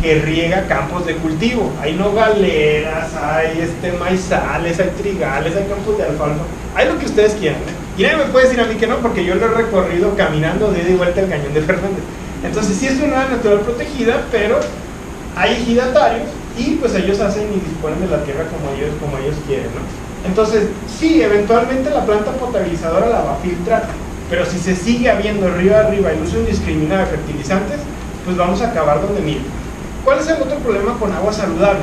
Speaker 3: que riega campos de cultivo, hay nogaleras, hay maizales, hay trigales, hay campos de alfalfa, hay lo que ustedes quieran, y nadie me puede decir a mí que no, porque yo lo he recorrido caminando de ida y vuelta el Cañón de Fernández. Entonces sí es una área natural protegida, pero hay ejidatarios y pues ellos hacen y disponen de la tierra como ellos quieren, ¿no? Entonces sí, eventualmente la planta potabilizadora la va a filtrar, pero si se sigue habiendo río arriba el uso indiscriminado de fertilizantes, pues vamos a acabar donde mil. ¿Cuál es el otro problema con agua saludable?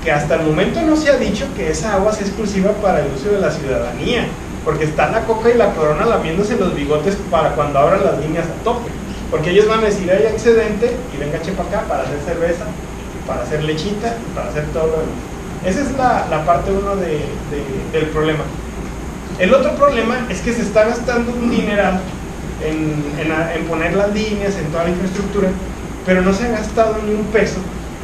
Speaker 3: Que hasta el momento no se ha dicho que esa agua sea exclusiva para el uso de la ciudadanía, porque está la Coca y la Corona lamiéndose los bigotes para cuando abran las líneas a tope, porque ellos van a decir hay excedente y venga chepa acá para hacer cerveza, para hacer lechita, para hacer todo lo demás. Esa es la parte 1 del problema. El otro problema es que se está gastando un dineral en poner las líneas, en toda la infraestructura, pero no se ha gastado ni un peso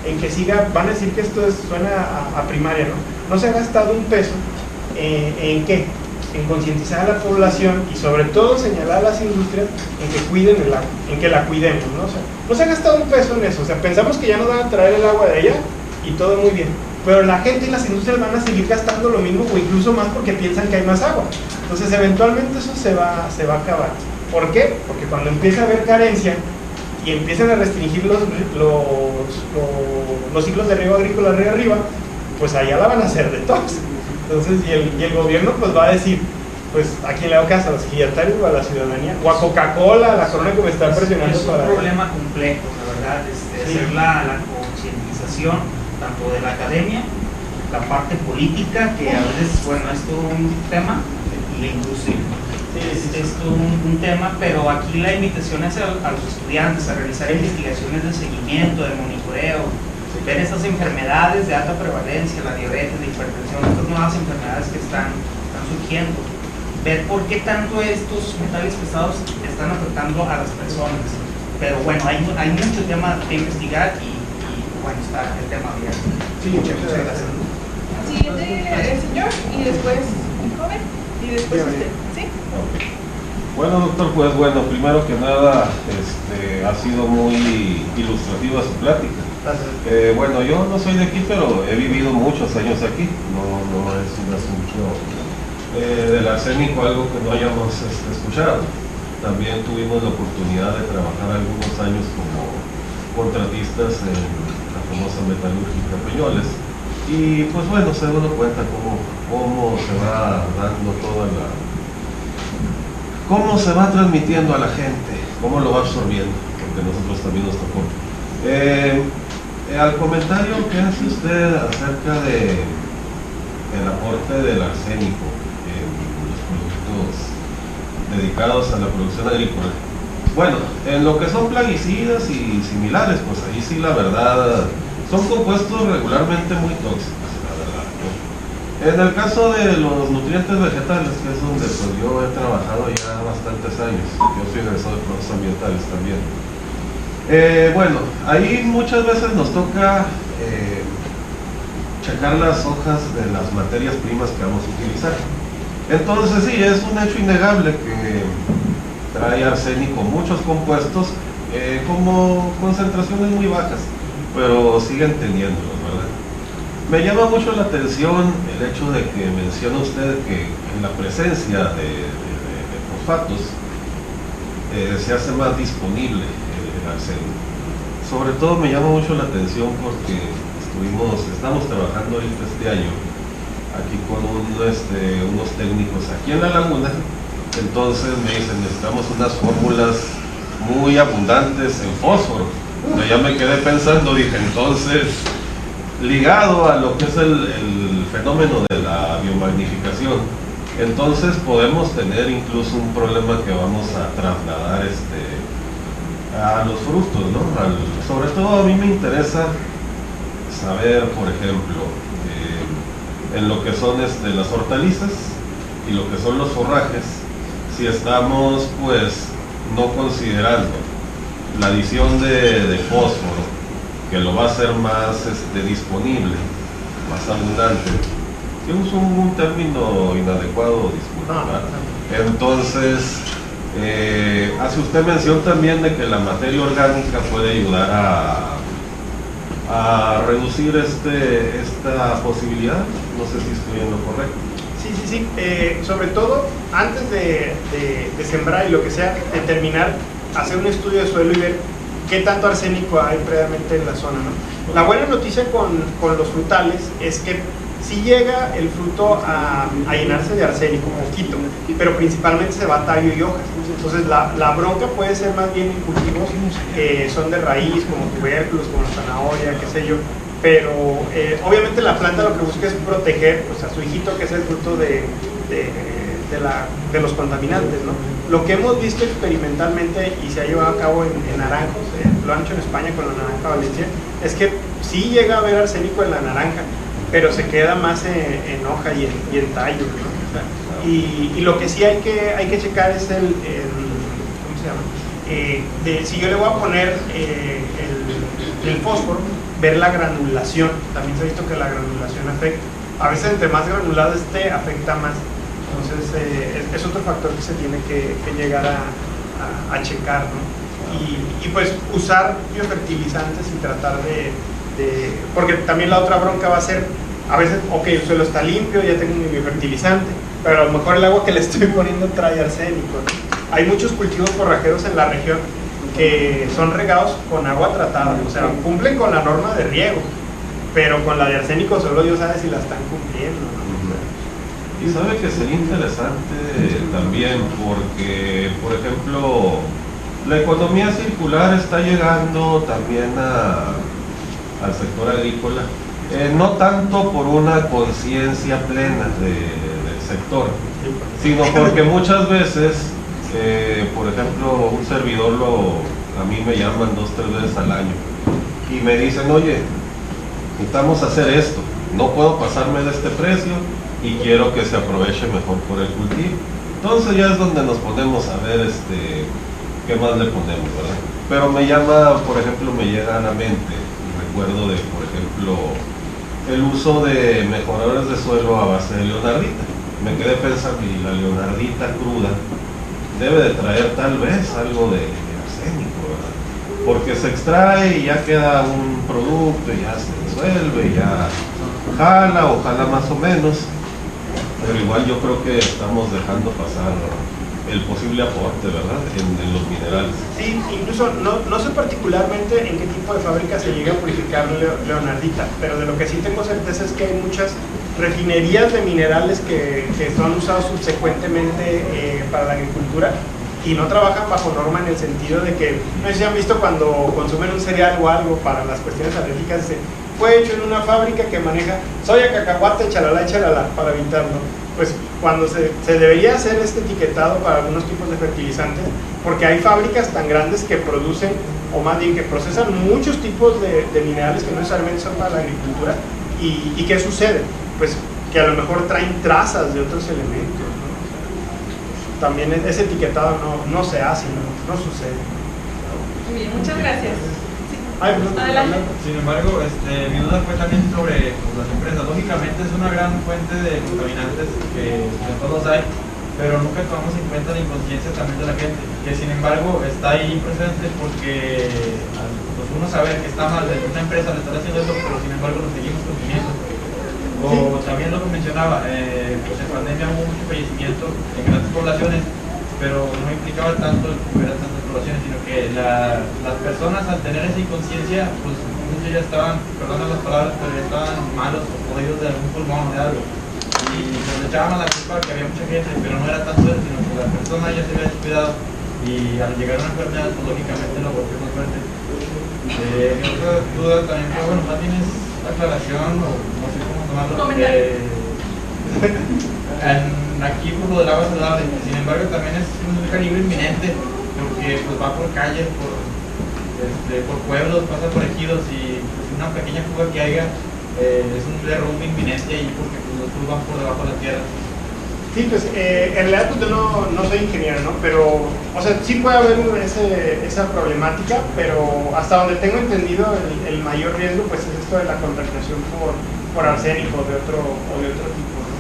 Speaker 3: en que siga. Van a decir que esto suena a primaria, ¿no? No se ha gastado un peso en qué, en concientizar a la población y sobre todo señalar a las industrias en que cuiden el agua, en que la cuidemos, ¿no? O sea, no se ha gastado un peso en eso. O sea, pensamos que ya nos van a traer el agua de allá y todo muy bien, pero la gente y las industrias van a seguir gastando lo mismo o incluso más porque piensan que hay más agua. Entonces eventualmente eso se va a acabar. ¿Por qué? Porque cuando empieza a haber carencia y empiezan a restringir los ciclos de riego agrícola arriba, pues allá la van a hacer de todos. Entonces, y el gobierno pues va a decir, pues a quién le hago caso, a los ejidatarios o a la ciudadanía, o a Coca-Cola, a la corona que me está presionando.
Speaker 4: Es un problema complejo, la verdad,
Speaker 3: sí.
Speaker 4: hacer la concientización tanto de la academia, la parte política, que a veces, bueno, es todo un tema, y la industria. Es todo un tema, pero aquí la invitación es a los estudiantes a realizar investigaciones de seguimiento, de monitoreo, ver estas enfermedades de alta prevalencia, la diabetes, la hipertensión, estas nuevas enfermedades que están surgiendo, ver por qué tanto estos metales pesados están afectando a las personas. Pero bueno, hay mucho tema que investigar y bueno, está el tema abierto.
Speaker 3: Sí, muchas gracias.
Speaker 1: Siguiente, señor, y después el joven, y después usted, ¿sí?
Speaker 5: Bueno, doctor, pues bueno, primero que nada, ha sido muy ilustrativa su plática. Bueno, yo no soy de aquí, pero he vivido muchos años aquí, no es un asunto del arsénico, algo que no hayamos escuchado. También tuvimos la oportunidad de trabajar algunos años como contratistas en la famosa metalúrgica Peñoles, y pues bueno, se da uno cuenta cómo se va dando cómo se va transmitiendo a la gente, cómo lo va absorbiendo, porque a nosotros también nos tocó. Al comentario que hace usted acerca del aporte del arsénico en los productos dedicados a la producción agrícola, bueno, en lo que son plaguicidas y similares, pues ahí sí la verdad son compuestos regularmente muy tóxicos, la verdad, ¿no? En el caso de los nutrientes vegetales, que es donde pues, yo he trabajado ya bastantes años, yo soy egresado de procesos ambientales también. Bueno, ahí muchas veces nos toca checar las hojas de las materias primas que vamos a utilizar. Entonces sí, es un hecho innegable que trae arsénico muchos compuestos como concentraciones muy bajas, pero siguen teniéndolo, ¿verdad? Me llama mucho la atención el hecho de que menciona usted que en la presencia de fosfatos se hace más disponible el arsénico. Sobre todo me llama mucho la atención porque estamos trabajando ahorita este año aquí con unos técnicos aquí en la laguna. Entonces me dicen, necesitamos unas fórmulas muy abundantes en fósforo. Yo ya me quedé pensando, dije, entonces, ligado a lo que es el fenómeno de la biomagnificación, entonces podemos tener incluso un problema que vamos a trasladar a los frutos, ¿no? Sobre todo a mí me interesa saber, por ejemplo, en lo que son las hortalizas y lo que son los forrajes, si estamos pues no considerando la adición de fósforo, que lo va a hacer más disponible, más abundante. Yo uso un término inadecuado, disculpa. Entonces, hace usted mención también de que la materia orgánica puede ayudar a reducir esta posibilidad. No sé si estoy en lo correcto.
Speaker 3: Sí. Sobre todo, antes de sembrar y lo que sea, determinar, hacer un estudio de suelo y ver qué tanto arsénico hay previamente en la zona, ¿no? La buena noticia con los frutales es que sí llega el fruto a llenarse de arsénico, un poquito, pero principalmente se va a tallo y hojas. Entonces la bronca puede ser más bien en cultivos que son de raíz, como tubérculos, como la zanahoria, qué sé yo. Pero obviamente la planta lo que busca es proteger pues, a su hijito, que es el fruto de los contaminantes, ¿no? Lo que hemos visto experimentalmente y se ha llevado a cabo en naranjos, lo han hecho en España con la naranja Valencia, es que sí llega a haber arsénico en la naranja, pero se queda más en hoja y en tallo, ¿no? O sea, Y lo que sí hay que checar es ¿cómo se llama? Si yo le voy a poner el fósforo, ver la granulación. También se ha visto que la granulación afecta. A veces entre más granulado esté, afecta más. Entonces es otro factor que se tiene que llegar a checar, ¿no? Y pues usar biofertilizantes y tratar porque también la otra bronca va a ser, a veces, ok, el suelo está limpio, ya tengo mi biofertilizante, pero a lo mejor el agua que le estoy poniendo trae arsénico, ¿no? Hay muchos cultivos forrajeros en la región que son regados con agua tratada, o sea, cumplen con la norma de riego, pero con la de arsénico solo Dios sabe si la están cumpliendo, ¿no?
Speaker 5: Y sabe que sería interesante también porque, por ejemplo, la economía circular está llegando también al sector agrícola, no tanto por una conciencia plena del sector, sino porque muchas veces, por ejemplo, un servidor a mí me llaman 2-3 veces al año y me dicen, oye, necesitamos hacer esto, no puedo pasarme de este precio y quiero que se aproveche mejor por el cultivo. Entonces ya es donde nos ponemos a ver qué más le ponemos, ¿verdad? Pero me llama, por ejemplo, me llega a la mente el recuerdo de, por ejemplo, el uso de mejoradores de suelo a base de leonardita. Me quedé pensando, y la leonardita cruda debe de traer tal vez algo de arsénico, ¿verdad? Porque se extrae y ya queda un producto y ya se disuelve, ya jala o jala más o menos, pero igual yo creo que estamos dejando pasar el posible aporte, ¿verdad?, en los minerales.
Speaker 3: Sí, incluso no sé particularmente en qué tipo de fábrica se llega a purificar leonardita, pero de lo que sí tengo certeza es que hay muchas refinerías de minerales que son usados subsecuentemente para la agricultura y no trabajan bajo norma en el sentido de que, no sé si han visto cuando consumen un cereal o algo para las cuestiones alérgicas, fue hecho en una fábrica que maneja soya, cacahuate, chalala, para evitarlo. Pues cuando se debería hacer este etiquetado para algunos tipos de fertilizantes, porque hay fábricas tan grandes que producen, o más bien que procesan muchos tipos de minerales que no necesariamente son para la agricultura. ¿Y qué sucede? Pues que a lo mejor traen trazas de otros elementos, ¿no? También ese etiquetado no se hace, no sucede.
Speaker 1: Muy bien, muchas gracias.
Speaker 3: Adelante.
Speaker 6: Sin embargo, mi duda fue también sobre las empresas. Lógicamente es una gran fuente de contaminantes que todos hay, pero nunca tomamos en cuenta la inconsciencia también de la gente, que sin embargo está ahí presente porque pues uno sabe que está mal, una empresa le está haciendo eso, pero sin embargo lo seguimos consumiendo. O también lo que mencionaba, pues en pandemia hubo mucho fallecimiento en grandes poblaciones, pero no implicaba tanto el recuperar tantas poblaciones, sino que las personas al tener esa inconsciencia, pues muchos ya estaban, perdón las palabras, pero ya estaban malos o jodidos de algún pulmón o de algo. Y nos echaban la culpa que había mucha gente, pero no era tanto eso, sino que la persona ya se había descuidado y al llegar a una enfermedad, pues lógicamente lo golpeó más fuerte. Mi otra duda también fue, bueno, más bien es aclaración o no sé cómo tomarlo. Aquí por lo del agua saludable, sin embargo también es un peligro inminente porque pues va por calles, por pueblos, pasa por ejidos y pues, una pequeña fuga que haya es un derrumbe inminente ahí porque pues, los tubos van por debajo de la tierra.
Speaker 3: Sí, pues en realidad pues, yo no soy ingeniero, ¿no? Pero, o sea, sí puede haber esa problemática, pero hasta donde tengo entendido el mayor riesgo pues es esto de la contaminación por arsénico de otro tipo, ¿no?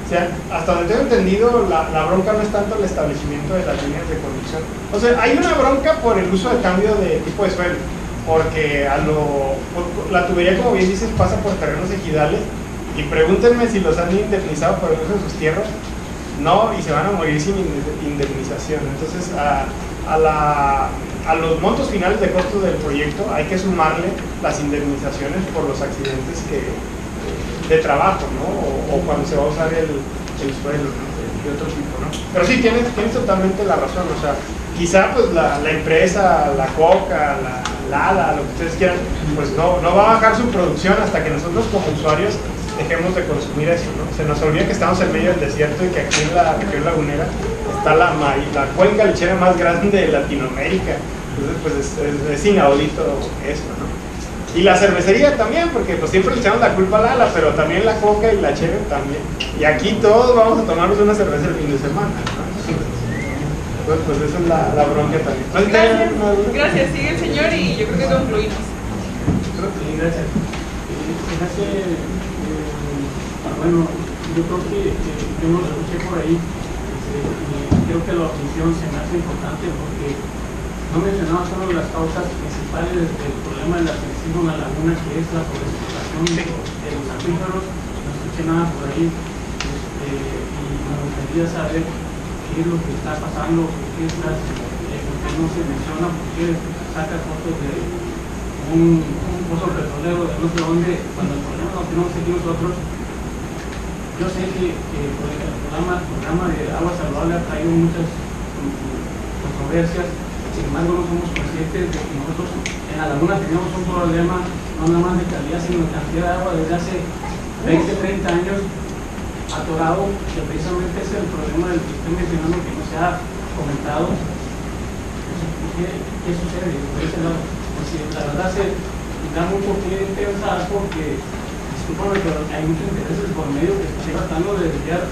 Speaker 3: O sea, hasta donde tengo entendido la bronca no es tanto el establecimiento de las líneas de conducción. O sea, hay una bronca por el uso de cambio de tipo de suelo, porque la tubería, como bien dices, pasa por terrenos ejidales y pregúntenme si los han indemnizado por el uso de sus tierras. No, y se van a morir sin indemnización. Entonces, a los montos finales de costos del proyecto hay que sumarle las indemnizaciones por los accidentes de trabajo, ¿no? O cuando se va a usar el suelo, ¿no? De otro tipo, ¿no? Pero sí, tienes totalmente la razón. O sea, quizá pues la empresa, la Coca, la Lala, lo que ustedes quieran, pues no va a bajar su producción hasta que nosotros como usuarios dejemos de consumir eso, ¿no? Se nos olvida que estamos en medio del desierto y que aquí en la región lagunera está la cuenca lechera más grande de Latinoamérica. Entonces, pues es inaudito eso, ¿no? Y la cervecería también, porque pues siempre le echamos la culpa al ala, pero también la coca y la cheve también. Y aquí todos vamos a tomarnos una cerveza el fin de semana, ¿no? Pues esa es la bronca también.
Speaker 1: Gracias, sigue el señor y yo creo que concluimos.
Speaker 7: Sí, gracias. Bueno, yo creo que yo no lo escuché por ahí, y creo que la opinión se me hace importante porque no mencionaba solo las causas principales del problema del arsenismo en la laguna, que es la sobreexplotación de los acuíferos. No escuché nada por ahí, y me gustaría saber qué es lo que está pasando, por qué no se menciona, por qué saca fotos de un pozo petrolero de no sé dónde, cuando el problema lo tenemos aquí nosotros. Yo sé que el programa de agua saludable ha traído muchas controversias, sin embargo no somos conscientes de que nosotros en la laguna tenemos un problema no nada más de calidad, sino de cantidad de agua desde hace 20, 30 años atorado, que precisamente es el problema del que estoy mencionando, que no se ha comentado. ¿Qué sucede por ese lado? Pues, la verdad se da mucho que pensar porque, discúlpame, pero hay muchos intereses por medio que están tratando de desviar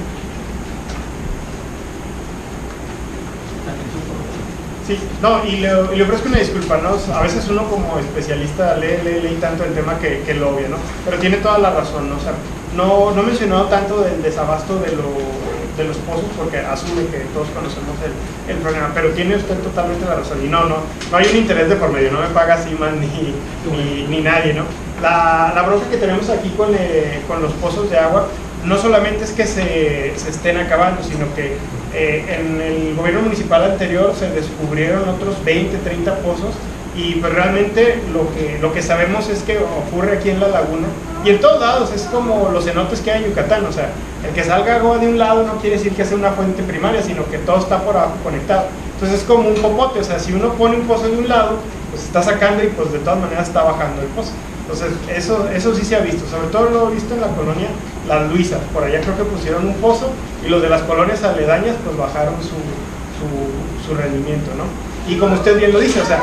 Speaker 7: la atención por otro.
Speaker 3: Sí, no, y le ofrezco una disculpa, ¿no? A veces uno como especialista lee tanto el tema que lo obvia, ¿no? Pero tiene toda la razón, ¿no? O sea, no he mencionado tanto del desabasto de los pozos porque asume que todos conocemos el problema, pero tiene usted totalmente la razón y no hay un interés de por medio, no me paga Siman ni nadie, ¿no? La bronca que tenemos aquí con los pozos de agua no solamente es que se estén acabando, sino que en el gobierno municipal anterior se descubrieron otros 20, 30 pozos y pues realmente lo que sabemos es que ocurre aquí en la laguna y en todos lados, es como los cenotes que hay en Yucatán, o sea, el que salga agua de un lado no quiere decir que sea una fuente primaria, sino que todo está por abajo conectado. Entonces es como un popote, o sea, si uno pone un pozo de un lado, pues está sacando y pues de todas maneras está bajando el pozo. Entonces eso sí se ha visto, sobre todo lo he visto en la colonia Las Luisas, por allá creo que pusieron un pozo y los de las colonias aledañas pues bajaron su rendimiento, ¿no? Y como usted bien lo dice, o sea,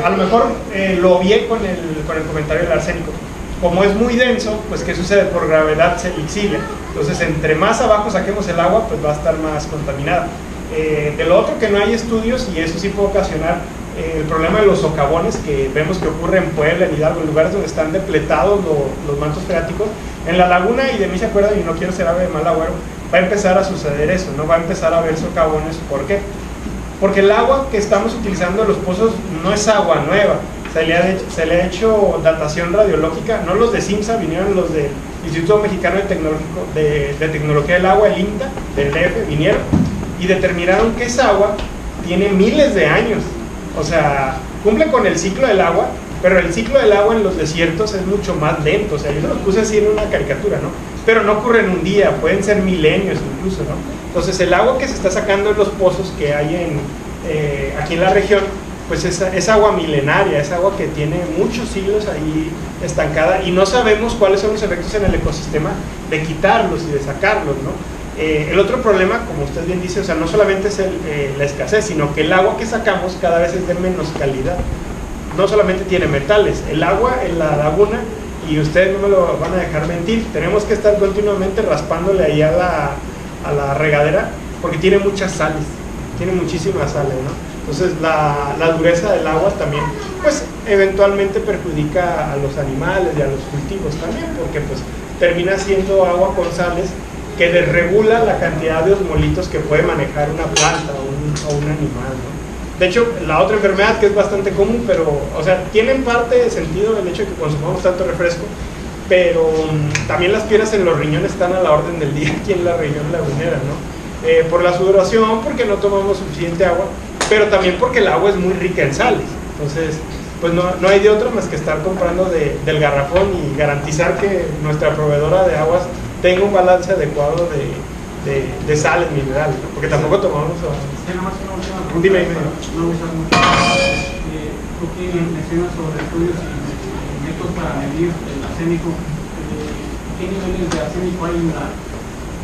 Speaker 3: a lo mejor lo obvié con el comentario del arsénico. Como es muy denso, pues ¿qué sucede? Por gravedad se lixilia. Entonces, entre más abajo saquemos el agua, pues va a estar más contaminada. De lo otro que no hay estudios, y eso sí puede ocasionar el problema de los socavones, que vemos que ocurre en Puebla, en Hidalgo, en lugares donde están depletados los mantos freáticos. En la laguna, y de mí se acuerdan, y no quiero ser ave de mal agüero, va a empezar a suceder eso, ¿no? Va a empezar a haber socavones. ¿Por qué? Porque el agua que estamos utilizando en los pozos no es agua nueva. Se le ha hecho datación radiológica, no los de CIMSA, vinieron los del Instituto Mexicano de Tecnología del Agua, el INTA, del DF, vinieron y determinaron que esa agua tiene miles de años. O sea, cumple con el ciclo del agua, pero el ciclo del agua en los desiertos es mucho más lento. O sea, yo se los puse así en una caricatura, ¿no? Pero no ocurre en un día, pueden ser milenios incluso, ¿no? Entonces, el agua que se está sacando en los pozos que hay aquí en la región, pues es agua milenaria, es agua que tiene muchos siglos ahí estancada y no sabemos cuáles son los efectos en el ecosistema de quitarlos y de sacarlos, ¿no? El otro problema, como usted bien dice, o sea, no solamente es la escasez, sino que el agua que sacamos cada vez es de menos calidad. No solamente tiene metales, el agua en la laguna, y ustedes no me lo van a dejar mentir, tenemos que estar continuamente raspándole ahí a la regadera porque tiene muchas sales, tiene muchísimas sales, ¿no? Entonces la dureza del agua también pues eventualmente perjudica a los animales y a los cultivos también, porque pues termina siendo agua con sales que desregula la cantidad de osmolitos que puede manejar una planta o un animal, ¿no? De hecho, la otra enfermedad que es bastante común, pero, o sea, tiene en parte sentido el hecho de que consumamos tanto refresco, pero también las piedras en los riñones están a la orden del día aquí en la región lagunera, ¿no? Por la sudoración, porque no tomamos suficiente agua, pero también porque el agua es muy rica en sales. Entonces, pues no hay de otra más que estar comprando del garrafón y garantizar que nuestra proveedora de aguas tenga un balance adecuado de sales minerales, ¿no? Porque tampoco tomamos...
Speaker 7: Sí, nomás una última pregunta.
Speaker 3: Dime.
Speaker 7: No me gusta mucho. Tú que mencionas sobre estudios y métodos para medir el arsénico, ¿qué niveles de arsénico hay en la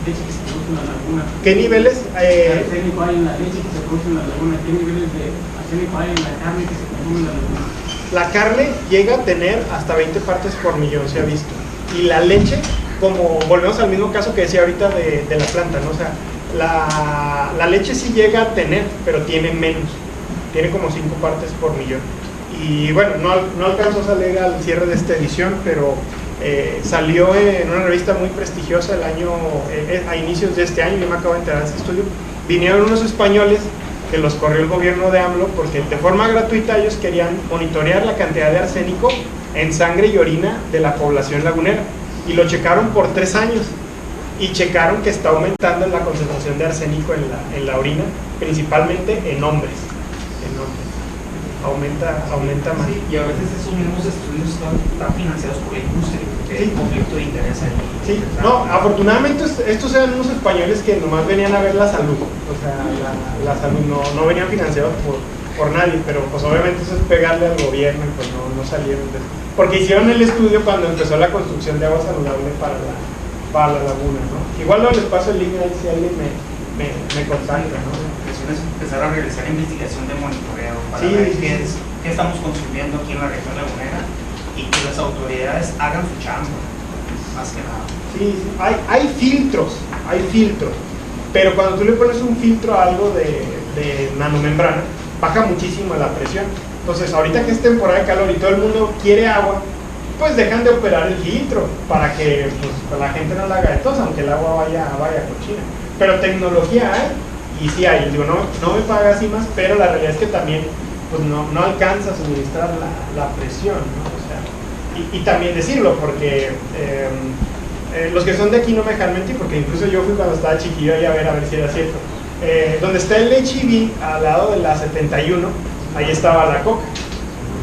Speaker 7: leche que se produce en la laguna?
Speaker 3: ¿Qué niveles?
Speaker 7: ¿Qué arsénico hay en la leche que se produce en la laguna? ¿Qué niveles de arsénico hay en la carne que se consume en la laguna?
Speaker 3: La carne llega a tener hasta 20 partes por millón, se ha visto. Y la leche, como volvemos al mismo caso que decía ahorita de la planta, ¿no? O sea, la leche sí llega a tener, pero tiene menos. Tiene como 5 partes por millón. Y bueno, no alcanzó a salir al cierre de esta edición, pero salió en una revista muy prestigiosa a inicios de este año. Yo me acabo de enterar de este estudio. Vinieron unos españoles que los corrió el gobierno de AMLO porque de forma gratuita ellos querían monitorear la cantidad de arsénico en sangre y orina de la población lagunera, y lo checaron por 3 años y checaron que está aumentando la concentración de arsénico en la orina, principalmente en hombres. Aumenta más.
Speaker 4: Sí, y a veces esos mismos estudios están financiados por la industria, porque hay conflicto de interés ahí.
Speaker 3: Sí, no, afortunadamente estos eran unos españoles que nomás venían a ver la salud, o sea, la salud no venían financiados por nadie, pero pues obviamente eso es pegarle al gobierno y pues no salieron de eso. Porque hicieron el estudio cuando empezó la construcción de agua saludable para la laguna, ¿no? Igual no les paso el link ahí si alguien me contacta, ¿no?
Speaker 4: Es empezar a realizar investigación de monitoreo para
Speaker 3: Sí,
Speaker 4: ver
Speaker 3: sí,
Speaker 4: qué estamos consumiendo aquí en la región lagunera y que las autoridades hagan su chamba, más que nada.
Speaker 3: Sí, hay filtros, pero cuando tú le pones un filtro a algo de nanomembrana, baja muchísimo la presión. Entonces, ahorita que es temporada de calor y todo el mundo quiere agua, pues dejan de operar el filtro para que pues, la gente no la haga de tos, aunque el agua vaya cochina. Pero tecnología hay, y sí hay. Digo, no me paga así más, pero la realidad es que también pues no alcanza a suministrar la presión, ¿no? O sea, y también decirlo, porque los que son de aquí no me dejan mentir, porque incluso yo fui cuando estaba chiquillo ahí a ver si era cierto. Donde está el H-E-B, al lado de la 71, ahí estaba la coca,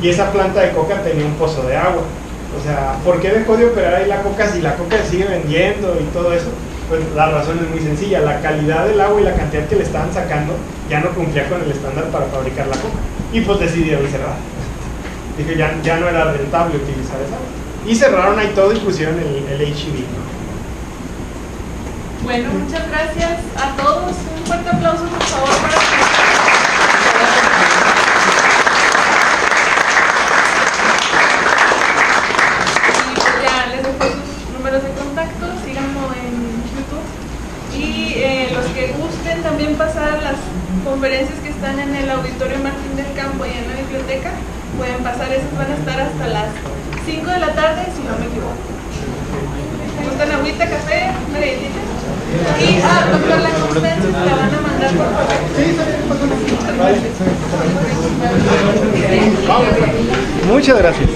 Speaker 3: y esa planta de coca tenía un pozo de agua. O sea, ¿por qué dejó de operar ahí la coca si la coca se sigue vendiendo y todo eso? Pues la razón es muy sencilla: la calidad del agua y la cantidad que le estaban sacando ya no cumplía con el estándar para fabricar la coca, y pues decidieron cerrar. Dije, ya no era rentable utilizar esa agua, y cerraron ahí todo y pusieron el H-E-B, ¿no?
Speaker 1: Bueno, muchas gracias a todos. Un fuerte aplauso, por favor, para y pues ya les dejo sus números de contacto, síganlo en YouTube. Y los que gusten también pasar las conferencias que están en el Auditorio Martín del Campo y en la biblioteca, pueden pasar, esas van a estar hasta las 5 de la tarde, si no me equivoco. ¿Gustan agüita, café, una galletita? Y doctor, la conferencia se la van a mandar por favor.
Speaker 3: Sí, muchas gracias.